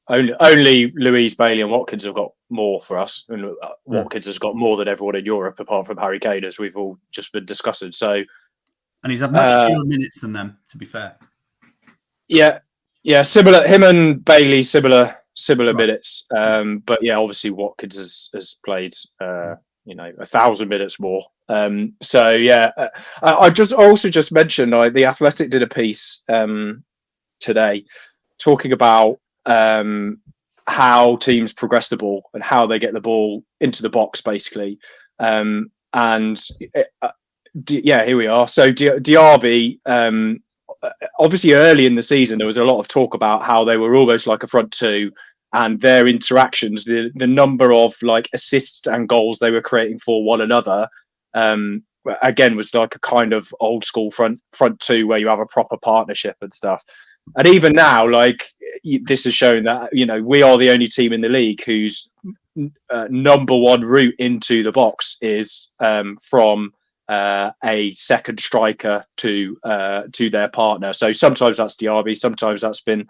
Only Louise, Bailey and Watkins have got more for us. And Watkins has got more than everyone in Europe, apart from Harry Kane, as we've all just been discussing. So, and he's had much fewer minutes than them, to be fair. Yeah, similar. Him and Bailey, similar minutes. But yeah, obviously Watkins has played, 1,000 minutes more. So yeah, I also just mentioned the Athletic did a piece today talking about how teams progress the ball and how they get the ball into the box, basically. Here we are. So Diaby, obviously early in the season, there was a lot of talk about how they were almost like a front 2, and their interactions, the number of like assists and goals they were creating for one another, again, was like a kind of old school front 2 where you have a proper partnership and stuff. And even now, like, this has shown that, we are the only team in the league whose number 1 route into the box is from a second striker to their partner. So sometimes that's Diaby, sometimes that's been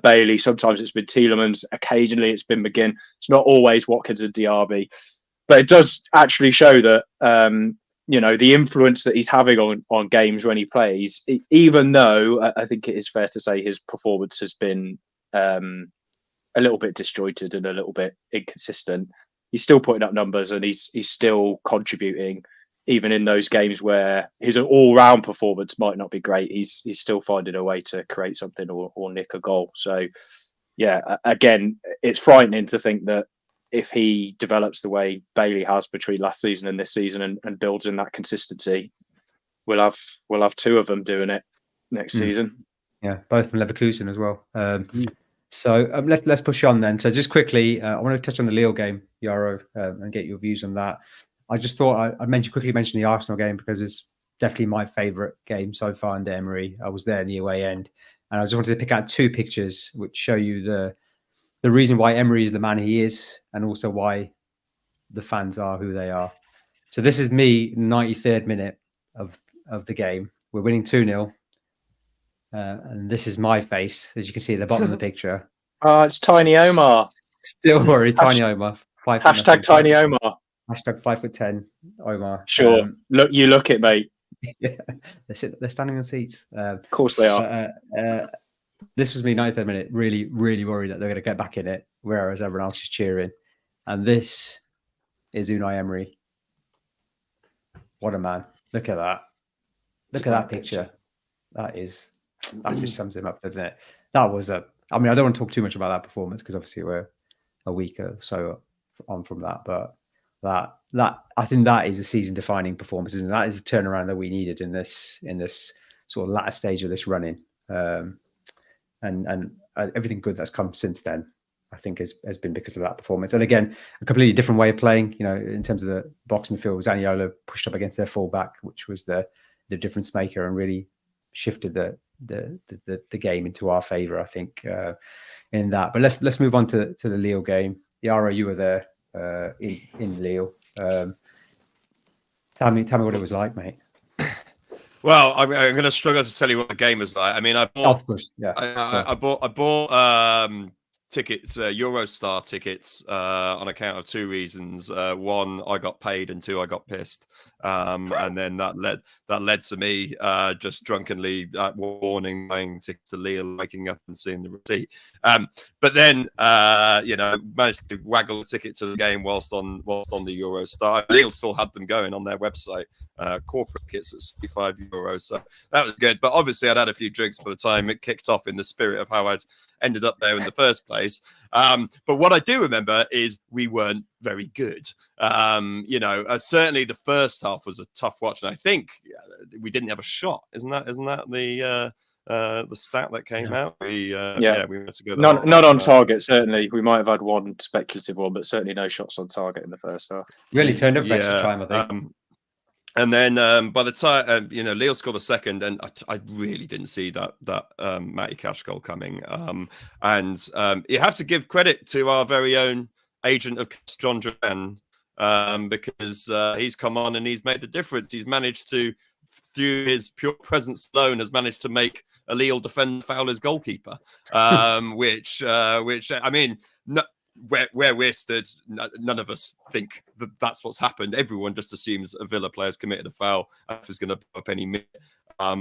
Bailey, sometimes it's been Tielemans, occasionally it's been McGinn. It's not always Watkins and Diaby, but it does actually show that the influence that he's having on games when he plays, even though I think it is fair to say his performance has been a little bit disjointed and a little bit inconsistent. He's still putting up numbers, and he's still contributing, even in those games where his all-round performance might not be great. He's still finding a way to create something or nick a goal. So yeah, again, it's frightening to think that if he develops the way Bailey has between last season and this season and builds in that consistency, we'll have 2 of them doing it next season. Yeah, both from Leverkusen as well. So let's push on then. So just quickly, I want to touch on the Lille game, Yaro, and get your views on that. I just thought I'd quickly mention the Arsenal game because it's definitely my favourite game so far in the Emery. I was there in the away end, and I just wanted to pick out 2 pictures which show you the reason why Emery is the man he is, and also why the fans are who they are. So this is me, 93rd minute of the game. We're winning 2-0. And this is my face, as you can see at the bottom of the picture. Oh, it's Tiny Omar. Still worried, Tiny Omar. Hashtag Tiny Omar. Hashtag 5'10" Omar. Sure. Look it, mate. Yeah, they're standing on seats. Of course they are. This was me 93rd minute, really, really worried that they're going to get back in it, whereas everyone else is cheering. And this is Unai Emery. What a man. Look at that. Look at that picture. That just sums him up, doesn't it? I don't want to talk too much about that performance because obviously we're a week or so on from that, but that I think that is a season-defining performance, and that is the turnaround that we needed in this sort of latter stage of this running. And everything good that's come since then, I think, has been because of that performance. And again, a completely different way of playing. In terms of the box midfield, Zaniolo pushed up against their fullback, which was the difference maker, and really shifted the game into our favour, I think, in that. But let's move on to the Lille game. Yara, you were there in Lille. Tell me what it was like, mate. Well, I'm going to struggle to tell you what the game was like. I mean, I bought, of course, yeah. I bought tickets, Eurostar tickets, on account of 2 reasons. 1, I got paid, and 2, I got pissed. And then that led to me just drunkenly warning, buying tickets to Lille, waking up and seeing the receipt. But then managed to waggle a ticket to the game whilst on the Euros start. Lille still had them going on their website, corporate kits at €65. So that was good. But obviously I'd had a few drinks by the time it kicked off, in the spirit of how I'd ended up there in the first place. But what I do remember is we weren't very good. Certainly the first half was a tough watch, and I think we didn't have a shot. Isn't that the stat that came out? We must go not on target. Certainly, we might have had one speculative one, but certainly no shots on target in the first half. Really turned up extra time, I think. And then by the time Lille scored the second, and I really didn't see that Matty Cash goal coming. And you have to give credit to our very own agent of John Duran, because he's come on and he's made the difference. He's managed to, through his pure presence alone, has managed to make a Lille defender foul his goalkeeper, which I mean. Where we're stood, none of us think that that's what's happened. Everyone just assumes a Villa player's committed a foul and is going to put up any minute. I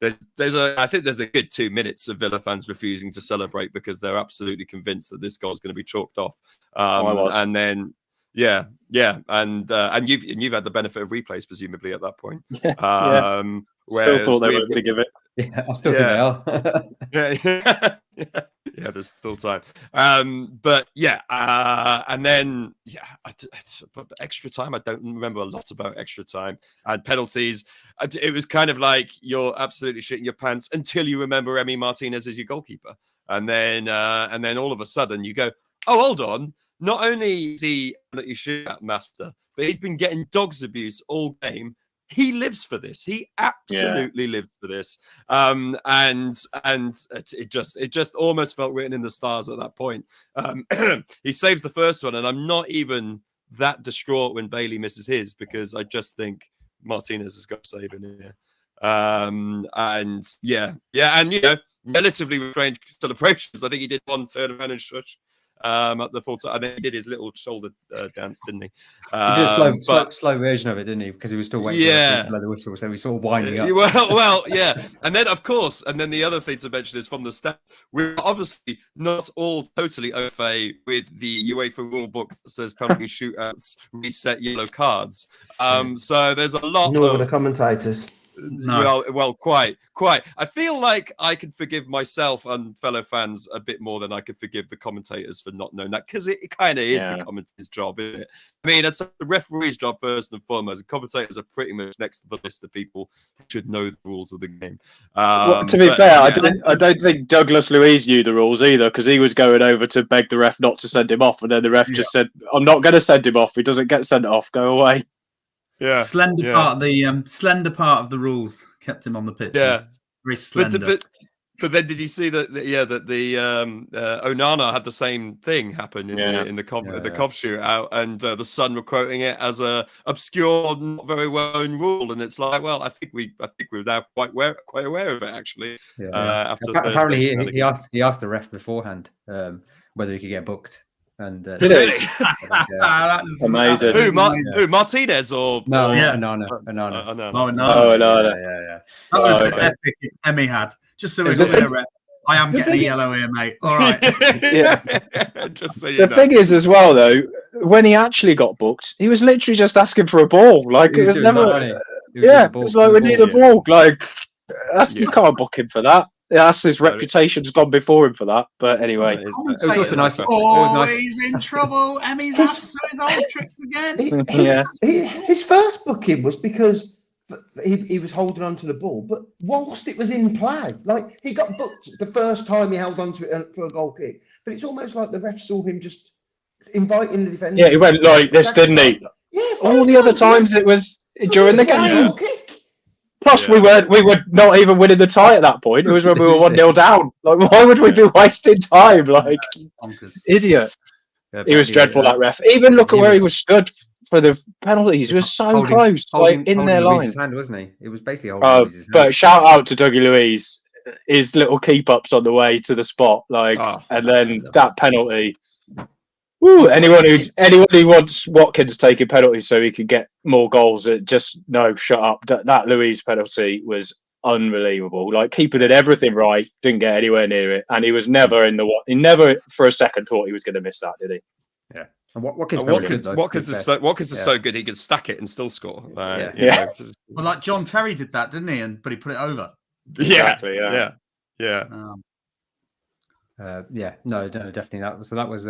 think there's a good 2 minutes of Villa fans refusing to celebrate because they're absolutely convinced that this goal is going to be chalked off. And then and you've had the benefit of replays presumably at that point. Still thought they were going to give it. Yeah, I still think they are. Yeah, there's still time. And then it's extra time. I don't remember a lot about extra time and penalties. It was kind of like you're absolutely shitting your pants until you remember Emi Martinez as your goalkeeper, and then all of a sudden you go, oh, hold on. Not only is he a shootout master, but he's been getting dogs abuse all game. He lives for this. He absolutely lives for this. And it just almost felt written in the stars at that point. He saves the first one, and I'm not even that distraught when Bailey misses his, because I just think Martinez has got to save in here. Relatively restrained celebrations. I think he did one turn around and shush. At the full time, and then he did his little shoulder dance, didn't he? He did a slow version of it, didn't he? Because he was still waiting for the whistle, so we sort of winding up. Well, and then of course, and then the other thing to mention is from the stats, we're obviously not all totally au fait with the UEFA rulebook that says penalty shootouts reset yellow cards. So there's a lot. Nor of the commentators. No. Well, quite. I feel like I can forgive myself and fellow fans a bit more than I could forgive the commentators for not knowing that, because it kind of is the commentator's job, isn't it? I mean, it's the referee's job first and foremost. The commentators are pretty much next to the list of people who should know the rules of the game. To be fair, I don't think Douglas Luiz knew the rules either, because he was going over to beg the ref not to send him off, and then the ref just said, "I'm not going to send him off. He doesn't get sent off. Go away." Yeah, slender part of the rules kept him on the pitch. Yeah, very slender. But then, did you see that? That the Onana had the same thing happen in the Cov shootout, and the Sun were quoting it as a obscure, not very well known rule, and it's like, well, I think we're now quite aware of it actually. Apparently, he asked the ref beforehand whether he could get booked. And did he? That's amazing. Who Martinez or Onana? That would have been epic if Emery had. Just so we got there, ref. I am getting a yellow here, mate. All right. Just so you know. The thing is, as well, though, when he actually got booked, he was literally just asking for a ball. Like it was never. It's like we need a ball. Like you can't book him for that. That's his reputation's gone before him for that. But anyway, it was also nice. He's in trouble. Emmy's up to his old tricks again. His first booking was because he was holding on to the ball, but whilst it was in play, like he got booked the first time he held on to it for a goal kick. But it's almost like the ref saw him just inviting the defender. Yeah, he went like this, didn't he? Yeah. All the other times it was during the game. Plus, we were not even winning the tie at that point. It was when we were 1-0 down. Like, why would we be wasting time? Like, idiot. Yeah, he was dreadful, that ref. Even look at where he was stood for the penalties. He was so close, like in their line. Hand, wasn't he? It was basically holding his hand. But shout out to Dougie Luiz. His little keep ups on the way to the spot, like, and then that penalty. Ooh, anyone who wants Watkins taking penalties so he can get more goals, just no, shut up. That Louise penalty was unbelievable. Like, keeper did everything right, didn't get anywhere near it, and he was never he never for a second thought he was going to miss that, did he? Yeah. And Watkins is so good he could stack it and still score. Yeah. Well, like John Terry did that, didn't he? But he put it over. Exactly. Yeah. No, definitely that. So that was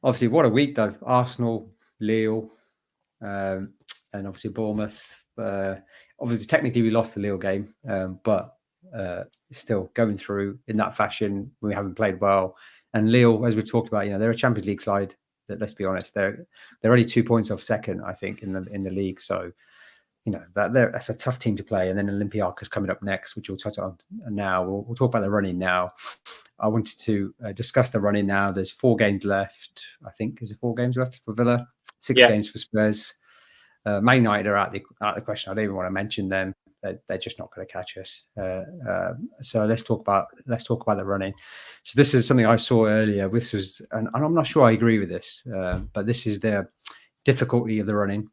obviously what a week though. Arsenal, Lille, and obviously Bournemouth. Obviously, technically we lost the Lille game, but still going through in that fashion. We haven't played well, and Lille, as we talked about, they're a Champions League side. That, let's be honest, they're only 2 points off second, I think, in the league. So that's a tough team to play. And then Olympiacos coming up next, which we'll touch on now. We'll talk about the running now. I wanted to discuss the running now. There's 4 games left. I think is it 4 games left for Villa, 6 games for Spurs. Man United are out the question. I don't even want to mention them. They're just not going to catch us. So let's talk about the running. So this is something I saw earlier. This was, and I'm not sure I agree with this, but this is the difficulty of the running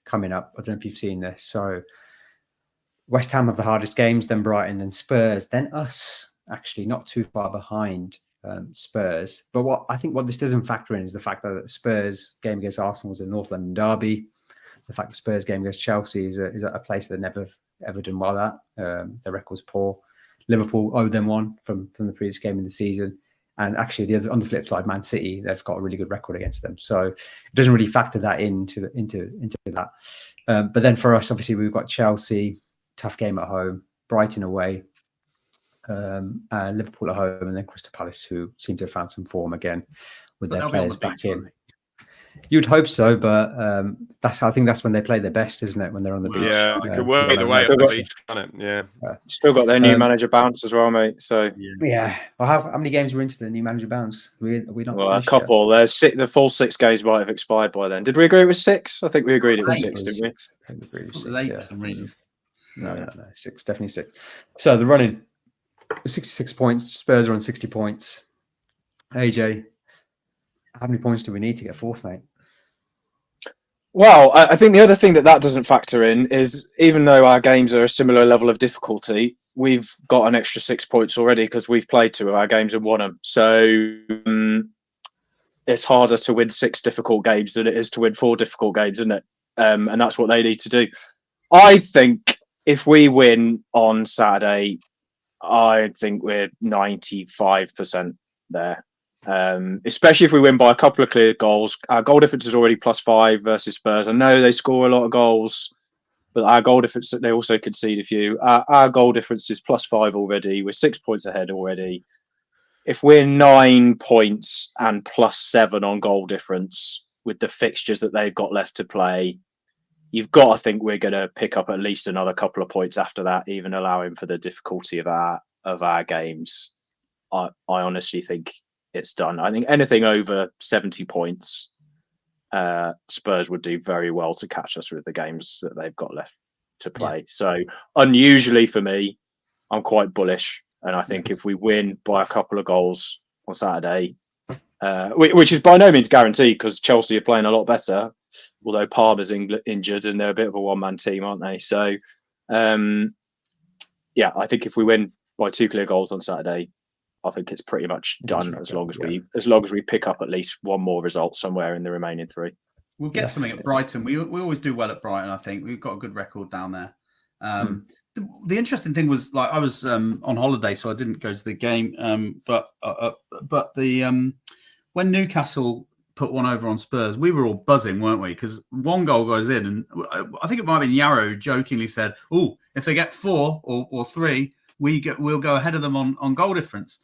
coming up. I don't know if you've seen this. So West Ham have the hardest games, then Brighton, then Spurs, then us. Actually, not too far behind Spurs. But what this doesn't factor in is the fact that Spurs game against Arsenal was a North London derby. The fact the Spurs game against Chelsea is a place they've never ever done well at. Their record's poor. Liverpool owed them one from the previous game in the season. And actually, on the flip side, Man City, they've got a really good record against them. So it doesn't really factor that into that. But then for us, obviously, we've got Chelsea, tough game at home, Brighton away, Liverpool at home, and then Crystal Palace, who seem to have found some form again with their players back in. You'd hope so, but I think that's when they play their best, isn't it? When they're on the beach. Yeah, it could work either way on the beach, can't it? Yeah. Still got their new manager bounce as well, mate. So yeah. Well, how many games were into the new manager bounce? We not. Well, a couple. There's the full 6 games might have expired by then. Did we agree it was 6? I think we agreed it was 6, didn't we? I think we agreed it was 6 for some reason. No, 6, definitely 6. So the running, 66 points. Spurs are on 60 points. AJ, how many points do we need to get 4th, mate? Well, I think the other thing that doesn't factor in is, even though our games are a similar level of difficulty, we've got an extra 6 points already because we've played 2 of our games and won them. So it's harder to win 6 difficult games than it is to win 4 difficult games, isn't it? And that's what they need to do. I think if we win on Saturday, I think we're 95% there. Especially if we win by a couple of clear goals. Our goal difference is already +5 versus Spurs. I know they score a lot of goals, but our goal difference, they also concede a few. Our goal difference is +5 already. We're 6 points ahead already. If we're 9 points and +7 on goal difference with the fixtures that they've got left to play, you've got to think we're going to pick up at least another couple of points after that, even allowing for the difficulty of our games. I honestly think it's done. I think anything over 70 points, Spurs would do very well to catch us with the games that they've got left to play. Yeah. So unusually for me, I'm quite bullish. And I think if we win by a couple of goals on Saturday, which is by no means guaranteed because Chelsea are playing a lot better, although Palmer's injured and they're a bit of a one-man team, aren't they? So, I think if we win by 2 clear goals on Saturday, I think it's pretty much done as long as we pick up at least one more result somewhere in the remaining 3. We'll get something at Brighton. We always do well at Brighton. I think we've got a good record down there. The interesting thing was, like, I was on holiday, so I didn't go to the game. But when Newcastle put one over on Spurs, we were all buzzing, weren't we? Because 1 goal goes in, and I think it might have been Yarrow who jokingly said, "Oh, if they get 4 or 3." We'll go ahead of them on goal difference.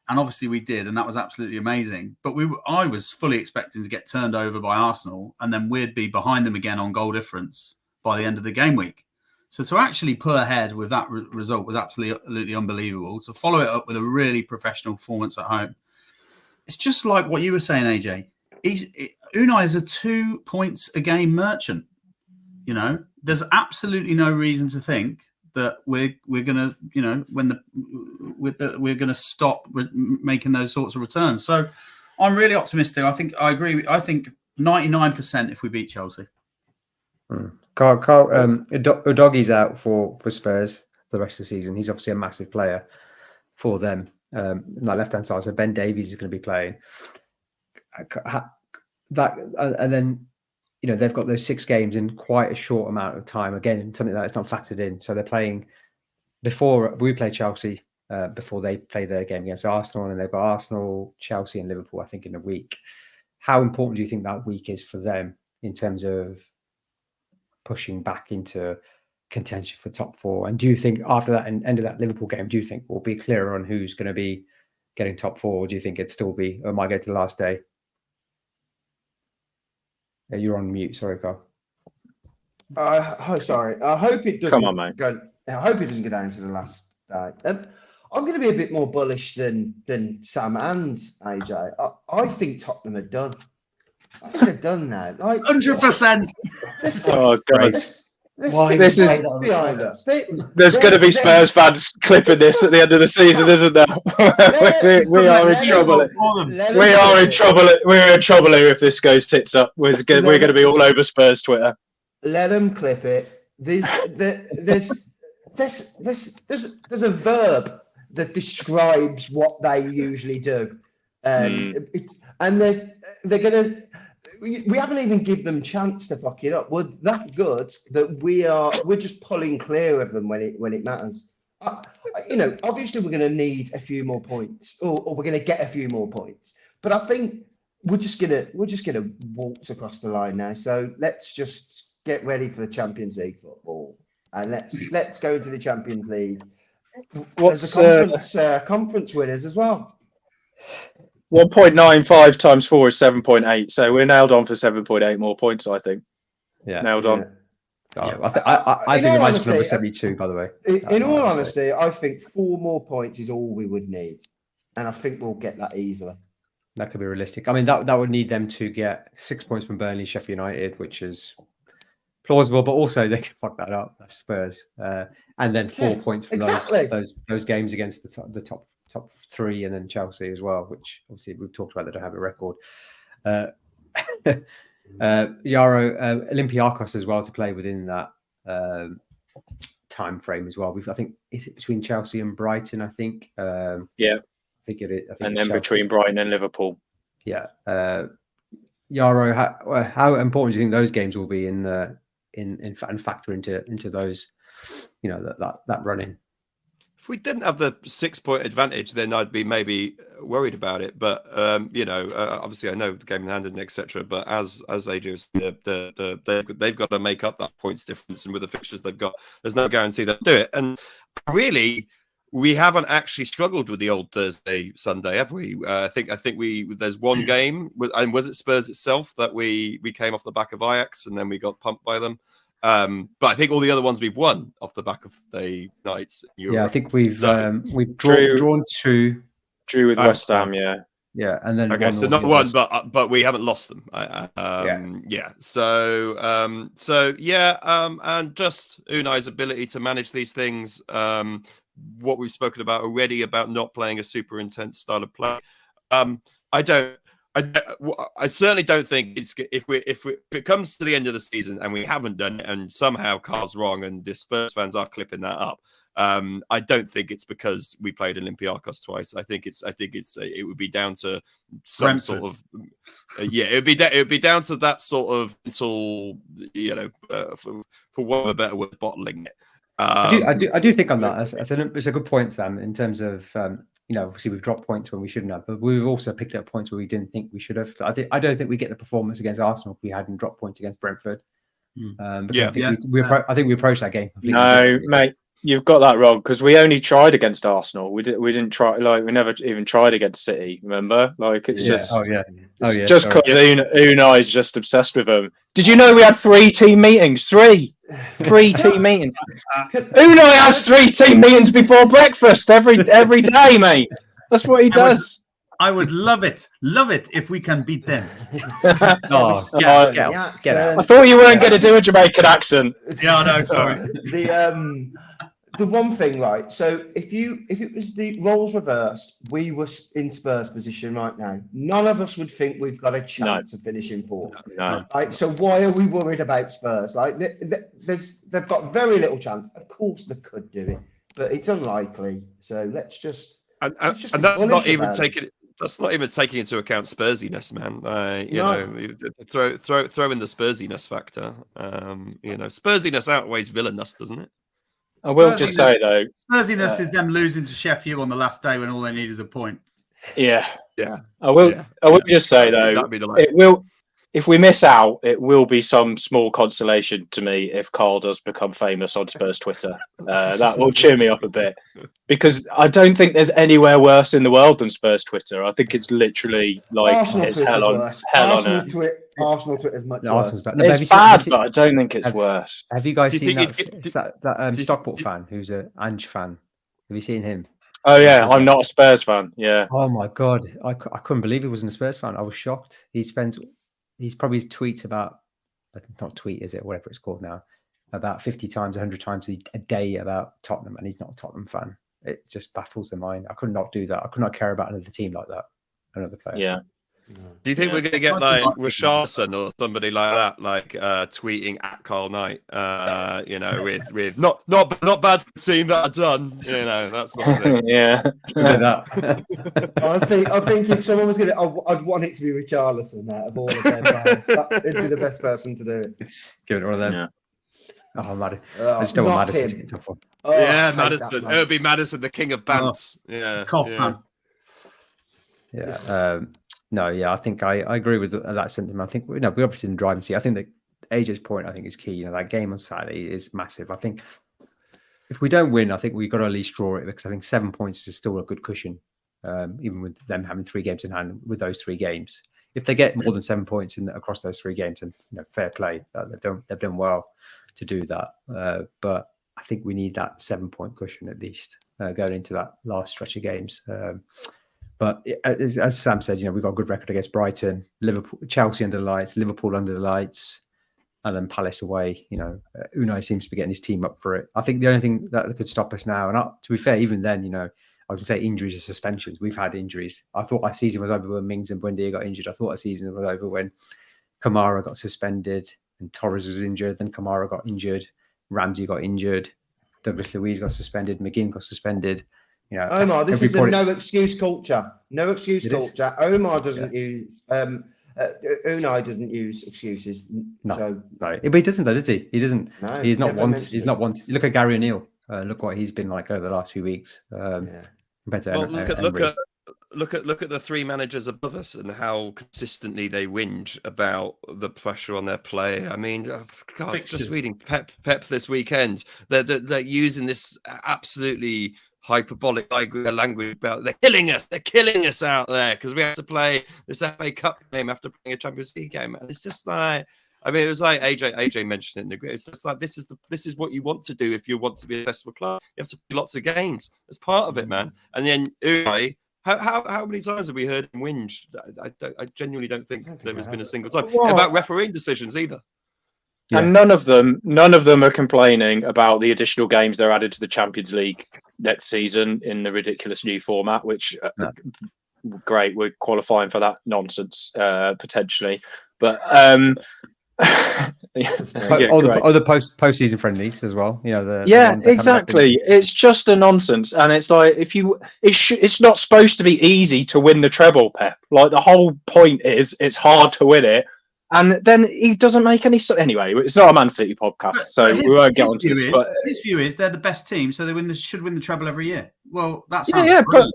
And obviously we did, and that was absolutely amazing. But I was fully expecting to get turned over by Arsenal, and then we'd be behind them again on goal difference by the end of the game week. So to actually pull ahead with that result was absolutely unbelievable. To follow it up with a really professional performance at home. It's just like what you were saying, AJ. Unai is a 2 points a game merchant. There's absolutely no reason to think that we're gonna, we're gonna stop making those sorts of returns. So I'm really optimistic. I agree. I think 99% if we beat Chelsea. Udoggy's out for Spurs for the rest of the season. He's obviously a massive player for them. On that left-hand side, so Ben Davies is going to be playing. That and then they've got those 6 games in quite a short amount of time. Again, something that's not factored in. So they're playing before we play Chelsea. Before they play their game against Arsenal, and they've got Arsenal, Chelsea, and Liverpool, I think, in a week. How important do you think that week is for them in terms of pushing back into contention for top 4? And do you think after that end of that Liverpool game, do you think we'll be clearer on who's going to be getting top 4? Or do you think it'd still be, or might go to the last day? You're on mute. Sorry, Carl. Sorry. I hope it doesn't. Come on, mate. I hope it doesn't go down to the last day. I'm going to be a bit more bullish than Sam and AJ. I think Tottenham are done. I think they're done now. 100%. Oh God! This is behind us. There's going to be Spurs fans clipping this at the end of the season, isn't there? we are in trouble. We are in trouble. We're in trouble here if this goes tits up. We're going to be all over Spurs Twitter. Let them clip it. There's a verb that describes what they usually do, and they're gonna. We haven't even given them chance to fuck it up. We're that good that we're just pulling clear of them when it matters. Obviously we're going to need a few more points, or we're going to get a few more points. But I think we're just gonna waltz across the line now. So let's just get ready for the Champions League football, and let's go into the Champions League. What's the conference winners as well? 1.95 times 4 is 7.8. So we're nailed on for 7.8 more points, I think. Yeah. Nailed on. Yeah. I think it might be number 72, by the way. In all honesty, I think 4 more points is all we would need. And I think we'll get that easily. That could be realistic. I mean, that would need them to get 6 points from Burnley, Sheffield United, which is plausible, but also they could fuck that up, that's Spurs. And then 4 points from those games against the top 3, and then Chelsea as well, which obviously we've talked about. They don't have a record. Olympiacos as well to play within that time frame as well. I think, is it between Chelsea and Brighton? I think. Yeah. I think it is. And then Chelsea. Between Brighton and Liverpool. Yeah. Yaro, how important do you think those games will be and factor into those, that run-in? If we didn't have the 6-point advantage, then I'd be maybe worried about it. But obviously I know the game in hand and etc. But as they do, they've got to make up that points difference, and with the fixtures they've got, there's no guarantee they'll do it. And really, we haven't actually struggled with the old Thursday, Sunday, have we? I think there's one game, and was it Spurs itself that we came off the back of Ajax and then we got pumped by them. But I think all the other ones we've won off the back of the nights. Yeah, I think we've drawn 2. Drew with West Ham, yeah, and then so not one, but we haven't lost them. Yeah. So and just Unai's ability to manage these things. What we've spoken about already about not playing a super intense style of play. I certainly don't think it's if it comes to the end of the season and we haven't done it, and somehow Carl's wrong and the Spurs fans are clipping that up. I don't think it's because we played Olympiacos twice. I think it would be down to some Brentford. Sort of it would be down to that sort of mental, for want of a better word, bottling it. I do think on that. It's a good point, Sam, in terms of obviously we've dropped points when we shouldn't have, but we've also picked up points where we didn't think we should have. I don't think we get the performance against Arsenal if we hadn't dropped points against Brentford. I think we approached that game completely differently. Mate, you've got that wrong, because we only tried against Arsenal. We didn't try, we never even tried against City. Remember, it's just just because Unai is just obsessed with them. Did you know we had 3 team meetings? 3 team meetings. Unai has 3 team meetings before breakfast every day, mate. That's what he does. I would love it if we can beat them. Get out. I thought you weren't going to do a Jamaican accent. Yeah, I know. Sorry. the one thing, right? So if it was the roles reversed, we were in Spurs' position right now. None of us would think we've got a chance of finishing fourth. No. Like, so why are we worried about Spurs? Like, they've got very little chance. Of course, they could do it, but it's unlikely. So let's just and that's not even taking. That's not even taking into account Spursiness, man. You know, throw in the Spursiness factor. You know, Spursiness outweighs villainous, doesn't it? I will just say though, Spursiness is them losing to Sheffield on the last day when all they need is a point. Yeah. I will just say though, it will. If we miss out, it will be some small consolation to me if Carl does become famous on Spurs Twitter. That will cheer me up a bit, because I don't think there's anywhere worse in the world than Spurs Twitter. I think it's literally like it's hell on earth. Arsenal Twitter is much worse. It's bad, but I don't think it's worse. Have you guys seen that Stockport fan who's an Ange fan? Have you seen him? Oh yeah, I'm not a Spurs fan. Yeah. Oh my god, I couldn't believe he wasn't a Spurs fan. I was shocked. He's probably tweets about, not tweet, is it? Whatever it's called now, about 50 times, 100 times a day about Tottenham, and he's not a Tottenham fan. It just baffles the mind. I could not do that. I could not care about another team like that, another player. Yeah. Do you think we're going to get like Richarlison or somebody like that, like tweeting at Carl Knight, you know, with not bad for the team that I've done, you know, that sort of thing. Yeah. I think if someone was going to, I'd want it to be Richarlison out of all of their players. It'd be the best person to do it. Give it one of them. Yeah. Oh, Madison. I just don't want Madison to get tough one. Yeah, Madison. It would be Madison, the king of bants. Yeah. Cough fan. Yeah. No, yeah, I think I agree with that sentiment. I think we're obviously in the driving seat. I think that AJ's point, I think, is key. You know, that game on Saturday is massive. I think if we don't win, I think we've got to at least draw it, because I think 7 points is still a good cushion, even with them having 3 games in hand with those 3 games. If they get more than 7 points across those 3 games, and fair play, they've done well to do that. But I think we need that 7 point cushion at least going into that last stretch of games. But as Sam said, we've got a good record against Brighton, Liverpool, Chelsea under the lights, Liverpool under the lights, and then Palace away. Unai seems to be getting his team up for it. I think the only thing that could stop us now, and to be fair, even then, I would say injuries or suspensions. We've had injuries. I thought our season was over when Mings and Buendia got injured. I thought our season was over when Kamara got suspended and Torres was injured. Then Kamara got injured, Ramsey got injured, Douglas Luiz got suspended, McGinn got suspended. Omar, this is a no excuse culture. No excuse culture. Omar doesn't use Unai doesn't use excuses. No, but he doesn't, though, does he? He doesn't. No, he's not one. He's not one. Look at Gary O'Neill. Look what he's been like over the last few weeks. Compared to Emery. Look at the 3 managers above us and how consistently they whinge about the pressure on their play. I mean, God, just reading Pep this weekend. They're using this absolutely hyperbolic language about they're killing us out there because we have to play this FA Cup game after playing a Champions League game, and it's just like, I mean, it was like AJ mentioned it in the group. It's just like this is what you want to do if you want to be a successful club. You have to play lots of games as part of it, man. And then Unai, how many times have we heard him whinge? I genuinely don't think there has been a single time about refereeing decisions either. Yeah. And none of them are complaining about the additional games they're added to the Champions League next season in the ridiculous new format, which great, we're qualifying for that nonsense potentially. But all the post-season friendlies as well. Exactly. It's just a nonsense, and it's like it's not supposed to be easy to win the treble, Pep. Like the whole point is it's hard to win it. And then he doesn't make any. Anyway, it's not a Man City podcast, so we won't get onto this. But his view is they're the best team, so they should win the treble every year. Well, that's but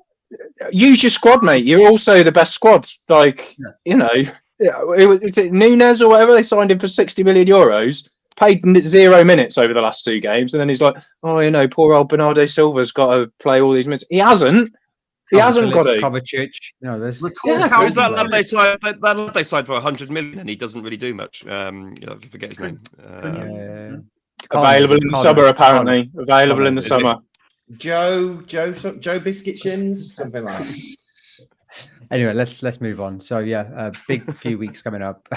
use your squad, mate. You're also the best squad. Like is it Nunes or whatever? They signed him for €60 million, paid 0 minutes over the last 2 games, and then he's like, poor old Bernardo Silva's got to play all these minutes. He hasn't. He hasn't got it. Kovacic. No, there's. Who's that lad they signed? That lad they signed for 100 million, and he doesn't really do much. I forget his name. Available in the summer, apparently. Available in the summer. Joe Biscuit Shins, something like that. Anyway, let's move on. So a big few weeks coming up.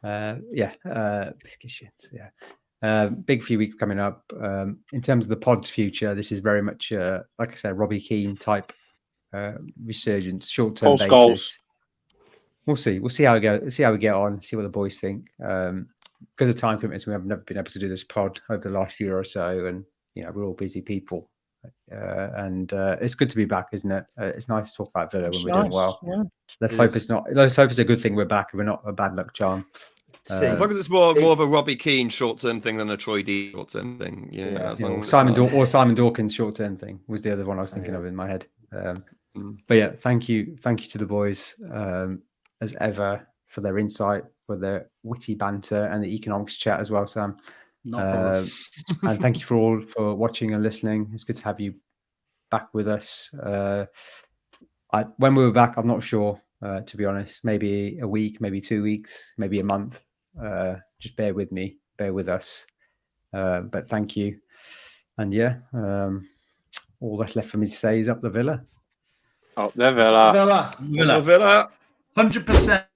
Biscuit Shins. Big few weeks coming up. In terms of the pod's future, this is very much, like I said, Robbie Keane type resurgence, short-term basis. Goals. We'll see. We'll see how we go. See how we get on. See what the boys think. Because of time commitments, we have never been able to do this pod over the last year or so, and we're all busy people. And it's good to be back, isn't it? It's nice to talk about Villa when we're doing well. Yeah. Let's hope it's not. Let's hope it's a good thing we're back and we're not a bad luck charm. As long as it's more of a Robbie Keane short-term thing than a Troy D short-term thing. As long as Simon Dawkins short-term thing was the other one I was thinking of in my head. But yeah, thank you to the boys as ever for their insight, for their witty banter and the economics chat as well, Sam. No problem. And thank you for watching and listening. It's good to have you back with us. When we were back, I'm not sure, to be honest. Maybe a week, maybe 2 weeks, maybe a month. Just bear with me, bear with us. But thank you. And all that's left for me to say is up the Villa. Up the Villa. Villa. 100%.